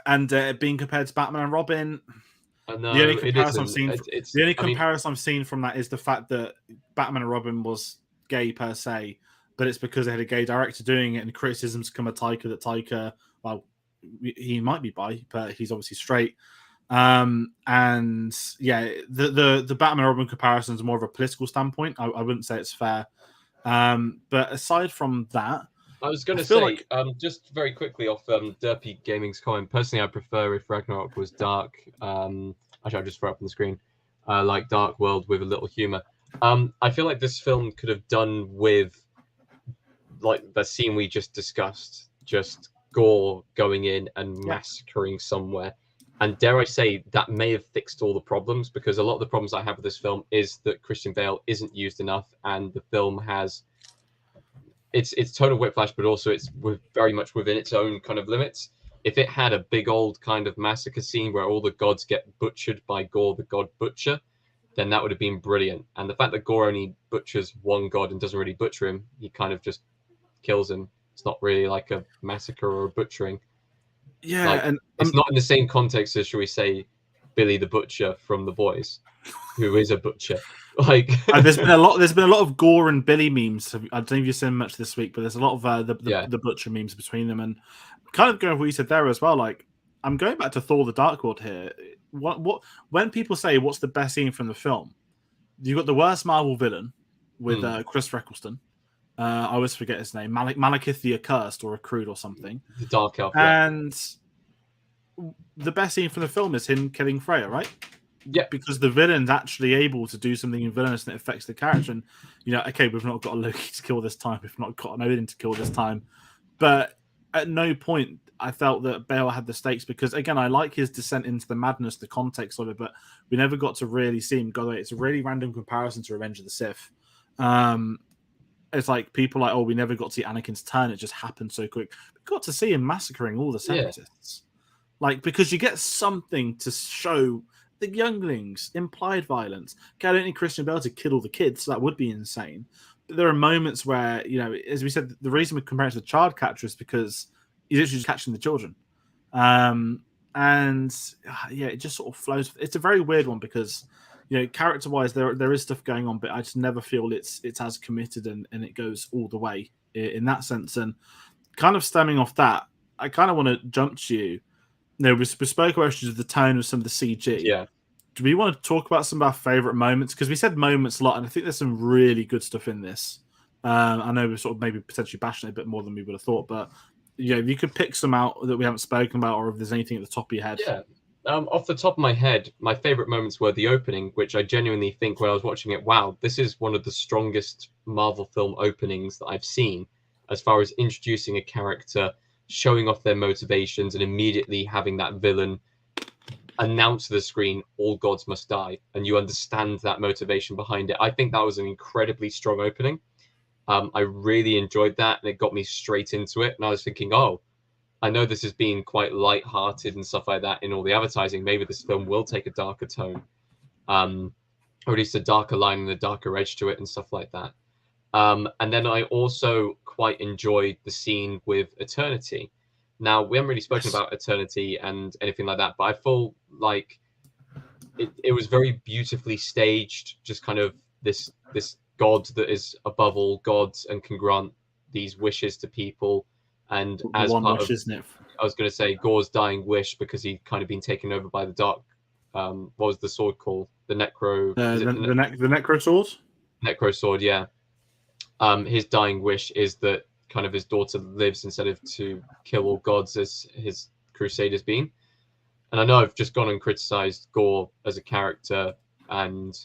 And being compared to Batman and Robin. No, the only comparison I've seen from that is the fact that Batman and Robin was gay per se, but it's because they had a gay director doing it, and criticisms come at Taika that Taika, well, he might be bi, but he's obviously straight. And yeah, the Batman and Robin comparison is more of a political standpoint. I wouldn't say it's fair. But aside from that, I was going to say, just very quickly off Derpy Gaming's comment, personally, I prefer if Ragnarok was dark. Actually, I'll just throw up on the screen, like Dark World with a little humor. I feel like this film could have done with, like, the scene we just discussed, just gore going in and massacring somewhere. And dare I say, that may have fixed all the problems, because a lot of the problems I have with this film is that Christian Bale isn't used enough, and the film has... It's total whiplash, but also it's very much within its own kind of limits. If it had a big old kind of massacre scene where all the gods get butchered by Gore the God Butcher, then that would have been brilliant. And the fact that Gore only butchers one god and doesn't really butcher him, he kind of just kills him. It's not really like a massacre or a butchering. Yeah, and it's not in the same context as, shall we say, Billy the Butcher from The Boys, who is a butcher. Like there's been a lot of Gore and Billy memes. I don't know if you've seen much this week, but there's a lot of the Butcher memes between them, and kind of going with what you said there as well. Like, I'm going back to Thor: The Dark World here. What when people say what's the best scene from the film, you've got the worst Marvel villain with Chris Eccleston. I always forget his name, Malekith the Accursed or Accrued or something. The Dark Elf. And the best scene from the film is him killing Freya, right? Yeah, because the villain's actually able to do something villainous and it affects the character. And okay, we've not got a Loki to kill this time, we've not got an Odin to kill this time, but at no point I felt that Bale had the stakes, because again, I like his descent into the madness, the context of it, but we never got to really see him go away. It's a really random comparison to Revenge of the Sith. It's like people like, we never got to see Anakin's turn; it just happened so quick. We got to see him massacring all the Separatists, because you get something to show the younglings, implied violence. Okay, I don't need Christian Bale to kill all the kids. So that would be insane. But there are moments where, as we said, the reason we compare it to the child catcher is because he's literally just catching the children. And it just sort of flows. It's a very weird one because, character-wise, there is stuff going on, but I just never feel it's as committed and it goes all the way in that sense. And kind of stemming off that, I kind of want to jump to you. We spoke about the tone of some of the CG. Yeah. Do we want to talk about some of our favorite moments? Because we said moments a lot, and I think there's some really good stuff in this. I know we're sort of maybe potentially bashing it a bit more than we would have thought, but if you could pick some out that we haven't spoken about, or if there's anything at the top of your head. Yeah. Off the top of my head, my favorite moments were the opening, which I genuinely think when I was watching it, wow, this is one of the strongest Marvel film openings that I've seen, as far as introducing a character, showing off their motivations, and immediately having that villain announce to the screen, all gods must die, and you understand that motivation behind it. I think that was an incredibly strong opening. I really enjoyed that, and it got me straight into it. And I was thinking, I know this has been quite light-hearted and stuff like that in all the advertising. Maybe this film will take a darker tone, or at least a darker line and a darker edge to it and stuff like that. And then I also quite enjoyed the scene with Eternity. Now, we haven't really spoken about Eternity and anything like that, but I feel like it was very beautifully staged, just kind of this god that is above all gods and can grant these wishes to people. And as part of, isn't it? I was going to say Gore's dying wish, because he'd kind of been taken over by the dark. What was the sword called? The Necro. The Necro sword. Necro sword, yeah. His dying wish is that kind of his daughter lives instead of to kill all gods as his crusade has been. And I know I've just gone and criticized Gore as a character and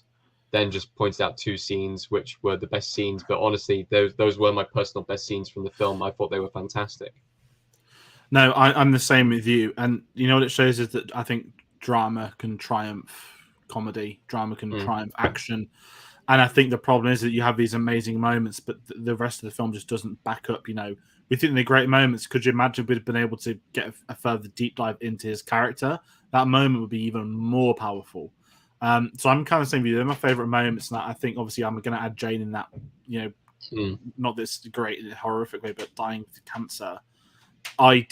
then just pointed out two scenes which were the best scenes, but honestly, those were my personal best scenes from the film. I thought they were fantastic. No, I'm the same with you. And you know what it shows is that I think drama can triumph comedy, drama can triumph action. And I think the problem is that you have these amazing moments, but the rest of the film just doesn't back up. We we think they're great moments. Could you imagine we'd have been able to get a further deep dive into his character? That moment would be even more powerful. So I'm kind of saying they're my favorite moments, and I think obviously I'm going to add Jane in that. Not this great horrific way, but dying to cancer. I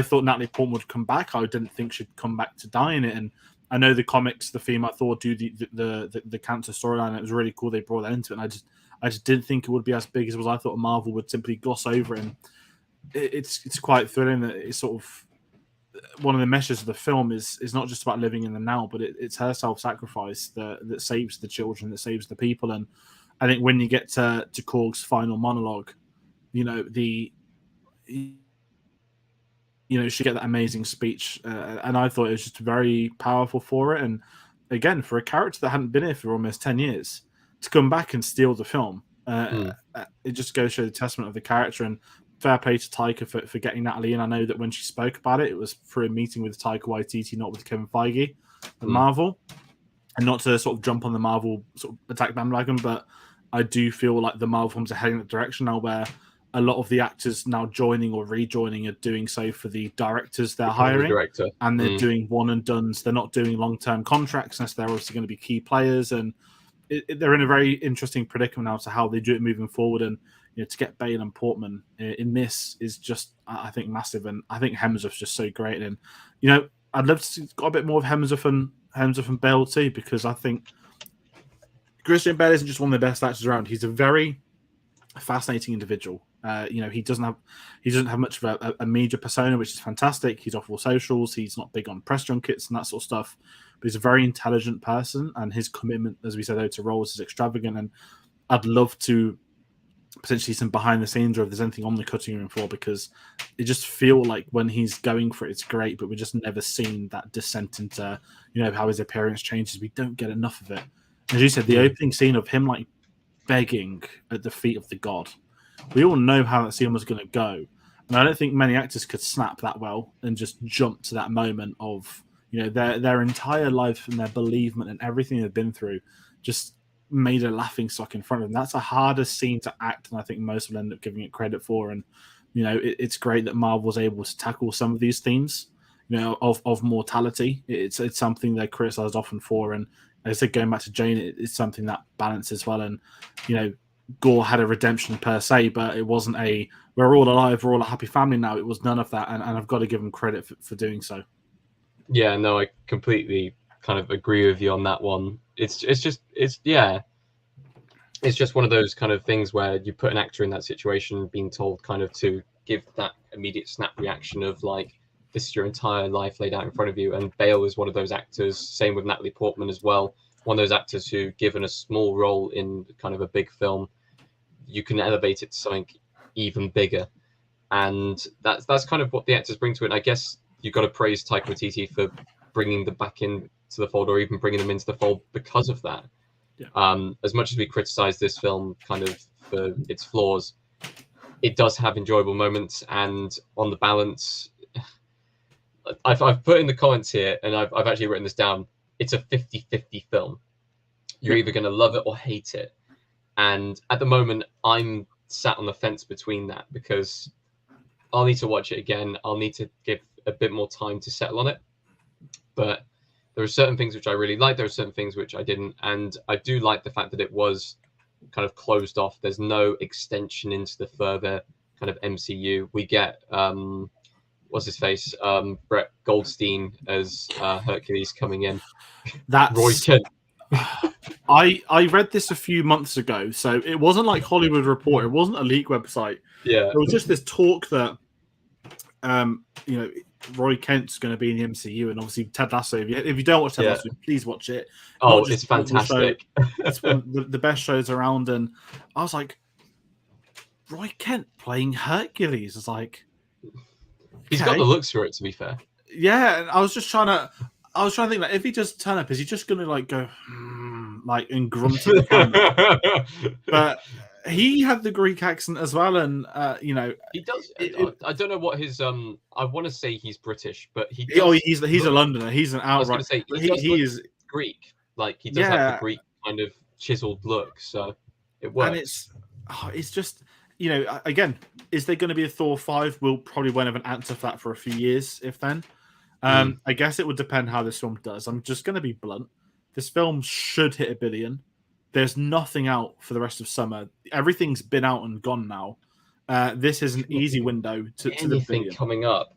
thought Natalie Portman would come back. I didn't think she'd come back to die in it. And I know the comics, the female Thor do the cancer storyline. It was really cool they brought that into it. And I just didn't think it would be as big as it was. I thought Marvel would simply gloss over it. And it's quite thrilling that it's sort of one of the messages of the film is not just about living in the now, but it's her self-sacrifice that saves the children, that saves the people. And I think when you get to Korg's final monologue, she get that amazing speech, and I thought it was just very powerful for it. And again, for a character that hadn't been here for almost 10 years to come back and steal the film, it just goes to show the testament of the character. And fair play to Taika for getting Natalie in. I know that when she spoke about it, it was through a meeting with Taika Waititi, not with Kevin Feige and Marvel. And not to sort of jump on the Marvel sort of attack bandwagon, but I do feel like the Marvel films are heading in that direction now, where a lot of the actors now joining or rejoining are doing so for the directors they're hiring, and they're doing one and dones. They're not doing long-term contracts unless they're obviously going to be key players, and they're in a very interesting predicament now to how they do it moving forward. And to get Bale and Portman in this is just, I think, massive. And I think Hemsworth's just so great. And I'd love to see got a bit more of Hemsworth and Bale too, because I think Christian Bale isn't just one of the best actors around. He's a very fascinating individual. He doesn't have much of a media persona, which is fantastic. He's off all socials. He's not big on press junkets and that sort of stuff. But he's a very intelligent person, and his commitment, as we said, to roles is extravagant. And I'd love to potentially some behind the scenes, or if there's anything on the cutting room floor, because it just feel like when he's going for it, it's great, but we're just never seen that descent into how his appearance changes. We don't get enough of it. As you said, the opening scene of him like begging at the feet of the god, we all know how that scene was going to go, and I don't think many actors could snap that well and just jump to that moment of their entire life and their bereavement and everything they've been through just made a laughing stock in front of them. That's a harder scene to act, and I think most will end up giving it credit for. And it's great that Marvel was able to tackle some of these themes of mortality. It's something they're criticized often for, and as I said, going back to Jane, it's something that balances well. And Gore had a redemption per se, but it wasn't we're all alive, we're all a happy family now. It was none of that, and I've got to give him credit for doing so. Yeah, no, I completely kind of agree with you on that one. It's just one of those kind of things where you put an actor in that situation being told kind of to give that immediate snap reaction of like, this is your entire life laid out in front of you. And Bale is one of those actors, same with Natalie Portman as well, one of those actors who, given a small role in kind of a big film, you can elevate it to something even bigger. And that's kind of what the actors bring to it. And I guess you've got to praise Taika Waititi for bringing them back into the fold, or even bringing them into the fold because of that. Yeah. As much as we criticize this film kind of for its flaws, it does have enjoyable moments. And on the balance, I've put in the comments here, and I've actually written this down. It's a 50-50 film. You're either going to love it or hate it. And at the moment, I'm sat on the fence between that, because I'll need to watch it again. I'll need to give a bit more time to settle on it. But there are certain things which I really like. There are certain things which I didn't. And I do like the fact that it was kind of closed off. There's no extension into the further kind of MCU. We get, what's his face? Brett Goldstein as Hercules coming in. That's Roy Kent. I read this a few months ago, so it wasn't like Hollywood Reporter. It wasn't a leak website. Yeah, it was just this talk that Roy Kent's going to be in the MCU, and obviously Ted Lasso. If you don't watch Ted Lasso, please watch it. Oh, it's fantastic. It's one of the best shows around, and I was like, Roy Kent playing Hercules is like, he's got the looks for it, to be fair. Yeah, and I was trying to think, like, if he just turn up, is he just going to like go like and grunt at the camera? But he had the Greek accent as well, and he does. I don't know what his I want to say he's British, but he's a Londoner. He's an outright. I was going to say he is Greek. Like he does have the Greek kind of chiseled look, so it works. And it's just you know, again, is there going to be a Thor 5? We'll probably won't have an answer for that for a few years, if then. I guess it would depend how this film does. I'm just going to be blunt. This film should hit $1 billion. There's nothing out for the rest of summer. Everything's been out and gone now. This is an easy window to the $1 billion. Coming up.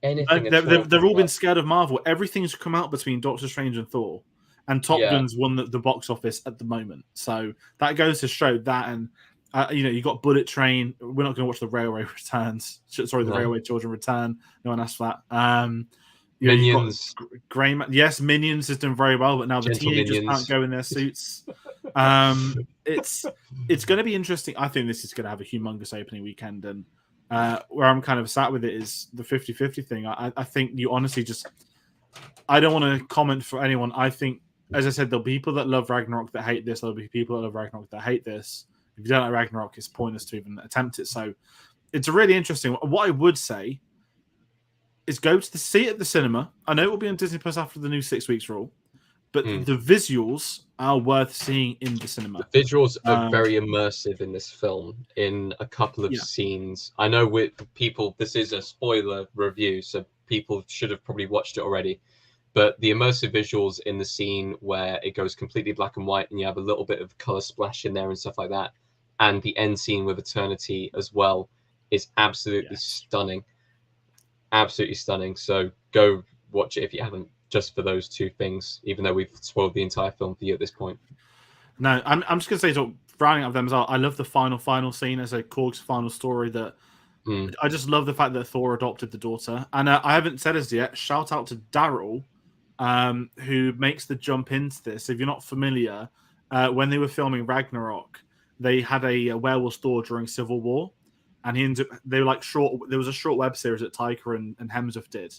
Anything They've all been scared of Marvel. Everything's come out between Doctor Strange and Thor. And Top Gun's won the box office at the moment. So that goes to show that. And, you know, you got Bullet Train. We're not going to watch The Railway Returns. Sorry, The Railway Children Return. No one asked for that. Minions. Yes, Minions is doing very well, but now the teenagers can't go in their suits. It's going to be interesting. I think this is going to have a humongous opening weekend. And where I'm kind of sat with it is the 50-50 thing. I think you honestly just... I don't want to comment for anyone. I think, as I said, there'll be people that love Ragnarok that hate this. There'll be people that love Ragnarok that hate this. If you don't like Ragnarok, it's pointless to even attempt it. So it's really interesting. What I would say is go to see it at the cinema. I know it will be on Disney Plus after the new 6 weeks rule, but the visuals are worth seeing in the cinema. The visuals are very immersive in this film in a couple of scenes. I know with people, this is a spoiler review, so people should have probably watched it already. But the immersive visuals in the scene where it goes completely black and white and you have a little bit of color splash in there and stuff like that, and the end scene with Eternity as well is absolutely stunning. Absolutely stunning. So go watch it if you haven't, just for those two things, even though we've spoiled the entire film for you at this point. No, I'm just going to say, so rounding up them as well, I love the final scene as a Korg's final story. That I just love the fact that Thor adopted the daughter. And I haven't said this yet, shout out to Daryl, who makes the jump into this. If you're not familiar, when they were filming Ragnarok, they had a werewolf store during Civil War. And they were like there was a short web series that Taika and Hemsworth did.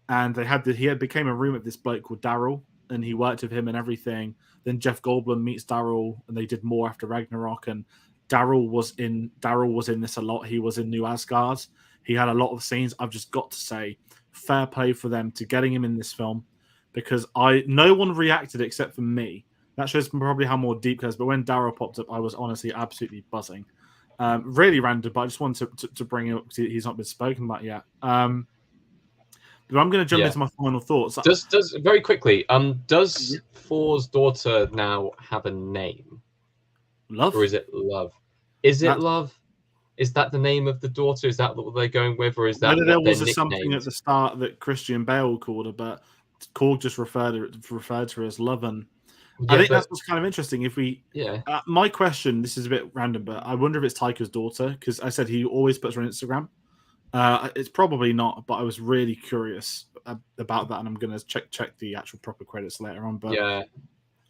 And he became a room with this bloke called Daryl, and he worked with him and everything. Then Jeff Goldblum meets Daryl, and they did more after Ragnarok. And Daryl was in this a lot. He was in New Asgard. He had a lot of scenes. I've just got to say, fair play for them to getting him in this film, because no one reacted except for me. That shows probably how more deep it is. But when Daryl popped up, I was honestly absolutely buzzing. Really random, but I just wanted to bring him up because he's not been spoken about yet. But I'm going to jump into my final thoughts. Does very quickly. Does Thor's daughter now have a name? Love, or is it Love? Is it Love? Is that the name of the daughter? Is that what they're going with, or is that? There was something at the start that Christian Bale called her, but Korg just referred to her as Love, and I think that's what's kind of interesting. If we, my question, this is a bit random, but I wonder if it's Taika's daughter, because I said he always puts her on Instagram. It's probably not, but I was really curious about that, and I'm going to check the actual proper credits later on. But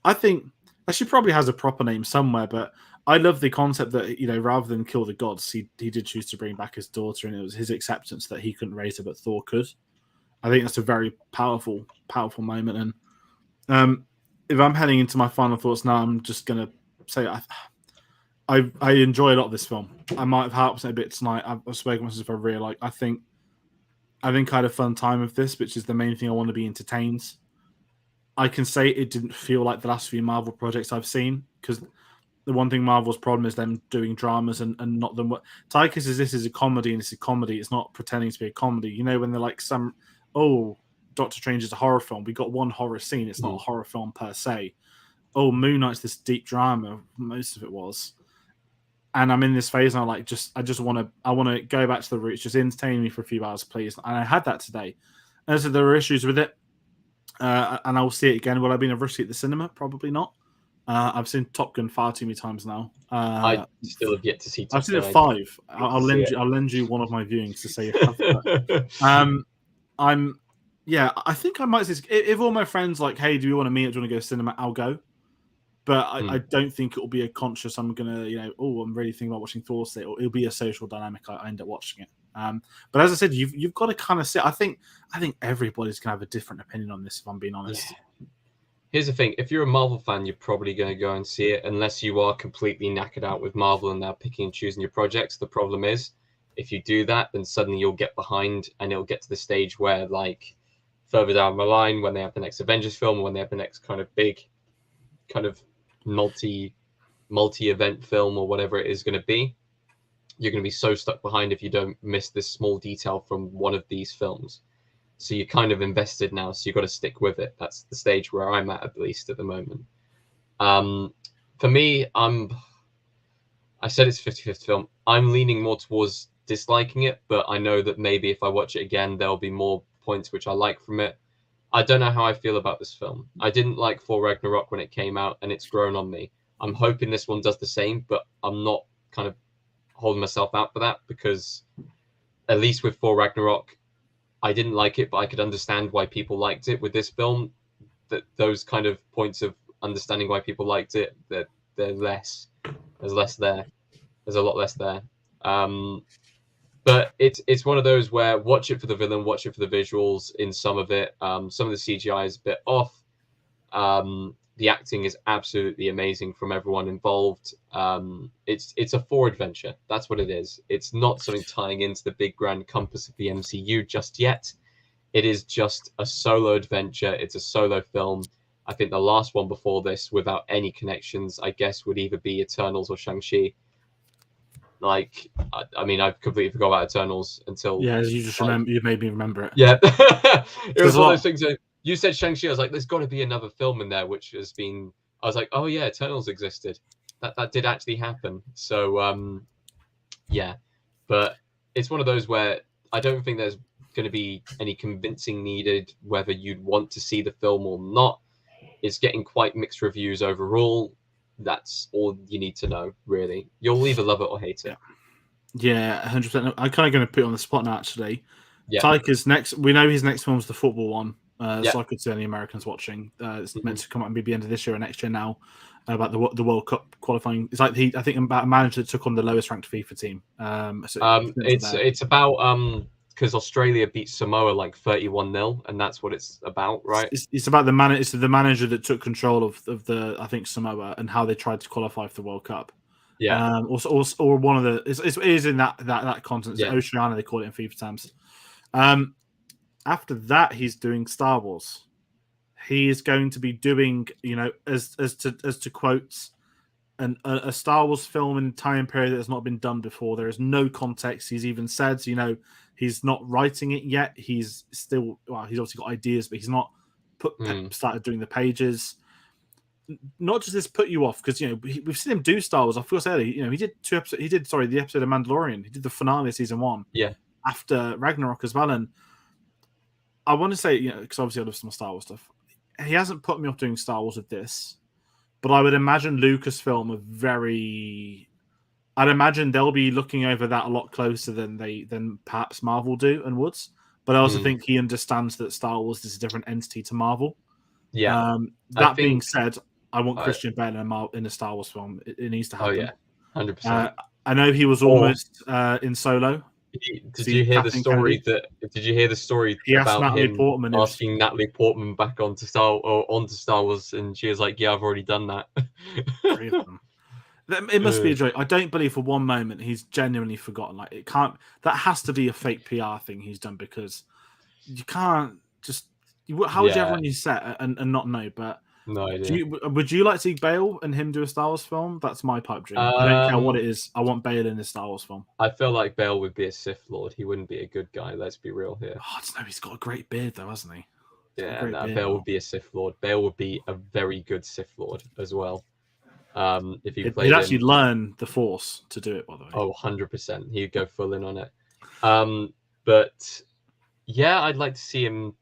I think she probably has a proper name somewhere. But I love the concept that, you know, rather than kill the gods, he did choose to bring back his daughter, and it was his acceptance that he couldn't raise her, but Thor could. I think that's a very powerful moment. And if I'm heading into my final thoughts now, I'm just going to say I enjoy a lot of this film. I might have harped on it a bit tonight. I've spoken myself for real. Like I think I had a fun time with this, which is the main thing. I want to be entertained. I can say it didn't feel like the last few Marvel projects I've seen, because the one thing Marvel's problem is them doing dramas and not them. What Taika says, this is a comedy, and it's a comedy. It's not pretending to be a comedy. You know, when they're like Doctor Strange is a horror film. We got one horror scene. It's not a horror film per se. Moon Knight's this deep drama. Most of it was. And I'm in this phase, and I want to go back to the roots. Just entertain me for a few hours, please. And I had that today. And so there were issues with it, and I will see it again. Will I be in a rush to see it at the cinema? Probably not. I've seen Top Gun far too many times now. I still have yet to see Top Gun. I've seen it 5. I'll lend you one of my viewings to say you have. I think I might say, if all my friends like, hey, do you want to meet? Do you want to go to cinema? I'll go. But I don't think it'll be a conscious, I'm going to, I'm really thinking about watching Thor today. It'll be a social dynamic. I end up watching it. But as I said, you've got to kind of sit. I think everybody's going to have a different opinion on this, if I'm being honest. Yeah. Here's the thing. If you're a Marvel fan, you're probably going to go and see it, unless you are completely knackered out with Marvel and now picking and choosing your projects. The problem is, if you do that, then suddenly you'll get behind, and it'll get to the stage where, like, further down the line, when they have the next Avengers film, or when they have the next kind of big kind of multi-event film or whatever it is going to be, you're going to be so stuck behind if you don't miss this small detail from one of these films. So you're kind of invested now, so you've got to stick with it. That's the stage where I'm at least at the moment. For me, I said it's a 50-50 film. I'm leaning more towards disliking it, but I know that maybe if I watch it again, there'll be more points which I like from it. I don't know how I feel about this film. I didn't like Thor Ragnarok when it came out, and it's grown on me. I'm hoping this one does the same, but I'm not kind of holding myself out for that, because at least with Thor Ragnarok, I didn't like it, but I could understand why people liked it. With this film, that those kind of points of understanding why people liked it, that they're less. There's less there. There's a lot less there. But it's one of those where watch it for the villain, watch it for the visuals in some of it. Some of the CGI is a bit off. The acting is absolutely amazing from everyone involved. It's a Thor adventure. That's what it is. It's not something tying into the big grand compass of the MCU just yet. It is just a solo adventure. It's a solo film. I think the last one before this, without any connections, I guess would either be Eternals or Shang-Chi. Like, I mean, I completely forgot about Eternals until... Yeah, you just remember. You made me remember it. Yeah. It was one of those things that you said Shang-Chi, I was like, there's got to be another film in there which has been... I was like, oh yeah, Eternals existed. That did actually happen. So, yeah. But it's one of those where I don't think there's going to be any convincing needed whether you'd want to see the film or not. It's getting quite mixed reviews overall. That's all you need to know, really. You'll either love it or hate it. Yeah, 100%. I'm kind of going to put it on the spot now, actually. Yeah. Taika's next... We know his next film's the football one. Yeah. So I could see any Americans watching. It's meant to come out maybe end of this year or next year now, about the World Cup qualifying. It's like I think about a manager that took on the lowest ranked FIFA team. It's about... because Australia beat Samoa like 31-0, and that's what it's about, right? It's about it's the manager that took control of the, I think, Samoa, and how they tried to qualify for the World Cup. Yeah. Or one of the it is in that continent. It's Oceania, they call it in FIFA terms. After that, he's doing Star Wars. He is going to be doing, as to quotes, a Star Wars film in a time period that has not been done before. There is no context. He's even said, he's not writing it yet. He's still, he's obviously got ideas, but he's not started doing the pages. Not just this put you off, because we've seen him do Star Wars. I feel early, he did 2 episodes. He did the episode of Mandalorian. He did the finale of season 1. Yeah. After Ragnarok as well, and I want to say, because obviously I love some Star Wars stuff. He hasn't put me off doing Star Wars with this, but I would imagine Lucasfilm I'd imagine they'll be looking over that a lot closer than perhaps Marvel do and would. But I also think he understands that Star Wars is a different entity to Marvel. Yeah. That being said, I want Christian Bale in a Star Wars film. It needs to happen. Oh yeah, 100%. I know he was almost in Solo. Did you hear the story about Natalie him Portman asking Natalie Portman back onto Star Wars, and she was like, "Yeah, I've already done that." 3 of them. It must be a joke. I don't believe for one moment he's genuinely forgotten. Like, it can't. That has to be a fake PR thing he's done, because you can't just. How would you ever on your set and not know? But no idea. Would you like to see Bale and him do a Star Wars film? That's my pipe dream. I don't care what it is. I want Bale in a Star Wars film. I feel like Bale would be a Sith Lord. He wouldn't be a good guy. Let's be real here. Oh, I don't know. He's got a great beard, though, hasn't he? Bale would be a Sith Lord. Bale would be a very good Sith Lord as well. If he played, he'd actually learn the Force to do it. By the way, 100%. He'd go full in on it. But yeah, I'd like to see him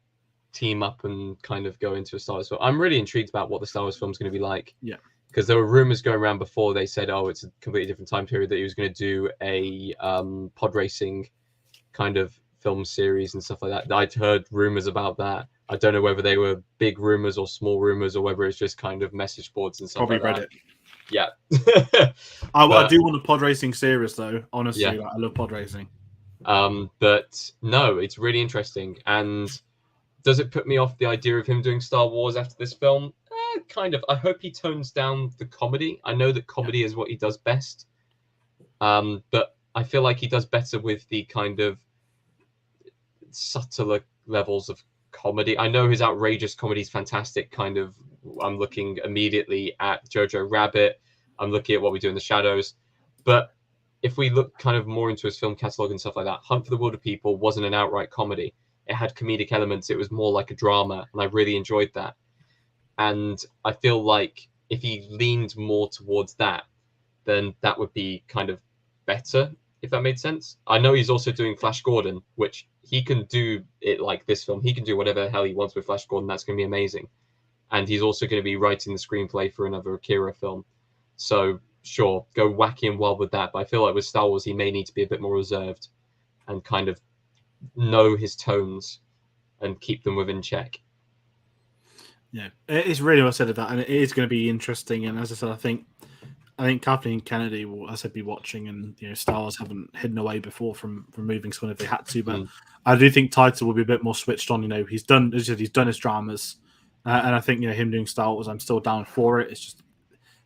team up and kind of go into a Star Wars film. I'm really intrigued about what the Star Wars film is going to be like. Yeah, because there were rumors going around before. They said, "Oh, it's a completely different time period." That he was going to do a pod racing kind of film series and stuff like that. I'd heard rumors about that. I don't know whether they were big rumors or small rumors, or whether it's just kind of message boards and stuff. Probably like Reddit. That. Yeah. I do want a pod racing series, though. Honestly, yeah. I love pod racing. But no, it's really interesting. And does it put me off the idea of him doing Star Wars after this film? Kind of. I hope he tones down the comedy. I know that comedy is what he does best. But I feel like he does better with the kind of subtler levels of comedy. I know his outrageous comedy is fantastic. Kind of, I'm looking immediately at Jojo Rabbit. I'm looking at What We Do in the Shadows. But if we look kind of more into his film catalog and stuff like that, Hunt for the Wilder People wasn't an outright comedy. It had comedic elements. It was more like a drama, and I really enjoyed that. And I feel like if he leaned more towards that, then that would be kind of better, if that made sense. I know he's also doing Flash Gordon, which he can do it like this film. He can do whatever the hell he wants with Flash Gordon. That's going to be amazing. And he's also going to be writing the screenplay for another Akira film. So sure, go wacky and wild with that. But I feel like with Star Wars, he may need to be a bit more reserved and kind of know his tones and keep them within check. Yeah, it's really well said of that, and it is going to be interesting. And as I said, I think Kathleen Kennedy will, as I said, be watching, and Star Wars haven't hidden away before from moving someone if they had to. But I do think Tayte will be a bit more switched on. He's done his dramas, and I think him doing Star Wars, I'm still down for it. It's just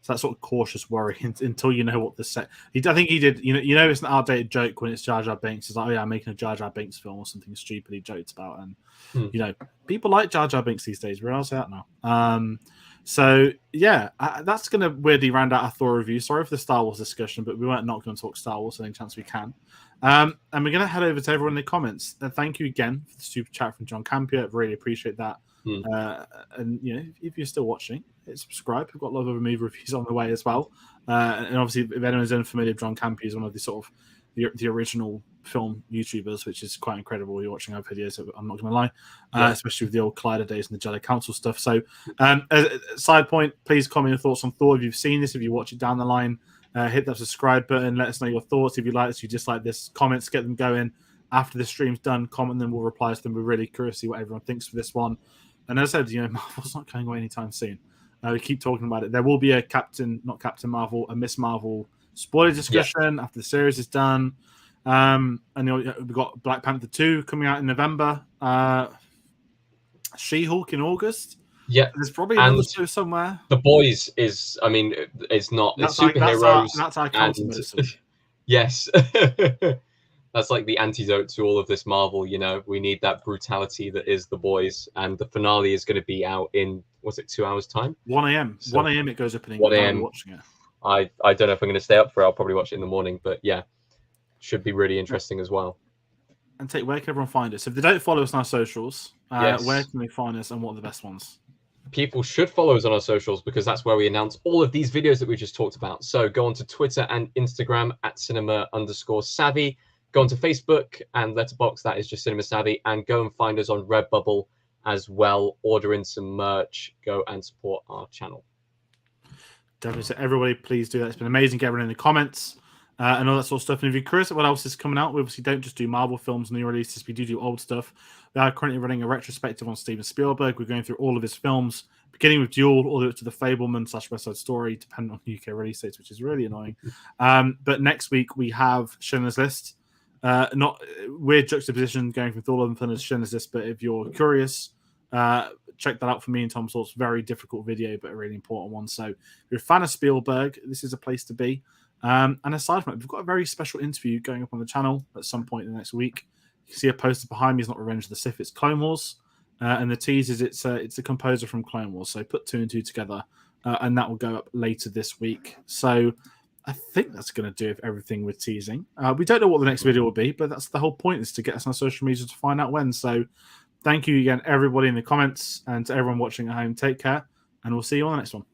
that sort of cautious worry until you know what the set. I think he did. It's an outdated joke when it's Jar Jar Binks. It's like, oh yeah, I'm making a Jar Jar Binks film or something stupid he joked about, and people like Jar Jar Binks these days. Realize that now. So yeah, that's going to weirdly round out our Thor review. Sorry for the Star Wars discussion, but we weren't not going to talk Star Wars. So any chance we can. And we're going to head over to everyone in the comments. Thank you again for the super chat from John Campier. Really appreciate that. And if you're still watching, hit subscribe. We've got a lot of other movie reviews on the way as well. And obviously, if anyone's unfamiliar, John Campier is one of the sort of the original film YouTubers, which is quite incredible. You're watching our videos, I'm not going to lie, especially with the old Collider days and the Jedi Council stuff. So, as a side point, please comment your thoughts on Thor. If you've seen this, if you watch it down the line, hit that subscribe button. Let us know your thoughts. If you like this, you dislike this, comments, get them going. After the stream's done, comment them. We'll reply to them. We're really curious to see what everyone thinks for this one. And as I said, Marvel's not going away anytime soon. We keep talking about it. There will be a not Captain Marvel, a Miss Marvel spoiler discussion after the series is done. And we've got Black Panther 2 coming out in November. She-Hulk in August. Yeah. There's probably another show somewhere. The Boys is, it's not. It's superheroes. That's our counter medicine. Yes. That's like the antidote to all of this Marvel, We need that brutality that is The Boys. And the finale is going to be out in, 2 hours' time? 1 a.m. So 1 a.m. it goes up in England. 1 a.m. Watching it. I don't know if I'm going to stay up for it. I'll probably watch it in the morning. But yeah, should be really interesting as well. And Tate, where can everyone find us? If they don't follow us on our socials, yes. Where can they find us and what are the best ones? People should follow us on our socials because that's where we announce all of these videos that we just talked about. So go on to Twitter and Instagram at cinema_savvy. Go on to Facebook and Letterboxd, that is just Cinema Savvy, and go and find us on Redbubble as well. Order in some merch. Go and support our channel. Definitely. So everybody, please do that. It's been amazing. Get everyone in the comments and all that sort of stuff. And if you're curious what else is coming out, we obviously don't just do Marvel films and new releases. We do old stuff. We are currently running a retrospective on Steven Spielberg. We're going through all of his films, beginning with Duel, all the way to The Fableman/West Side Story, depending on UK release dates, which is really annoying. But next week we have Schindler's List. Not weird juxtaposition going from Thor: Love and Thunder to Schindler's List, but if you're curious, check that out for me and Tom Salt's very difficult video, but a really important one. So if you're a fan of Spielberg, this is a place to be. And aside from it, we've got a very special interview going up on the channel at some point in the next week. You can see a poster behind me. It's not Revenge of the Sith, it's Clone Wars. And the tease is it's a composer from Clone Wars. So put 2 and 2 together, and that will go up later this week. So I think that's going to do it for everything with teasing. We don't know what the next video will be, but that's the whole point, is to get us on social media to find out when. So thank you again, everybody in the comments, and to everyone watching at home. Take care, and we'll see you on the next one.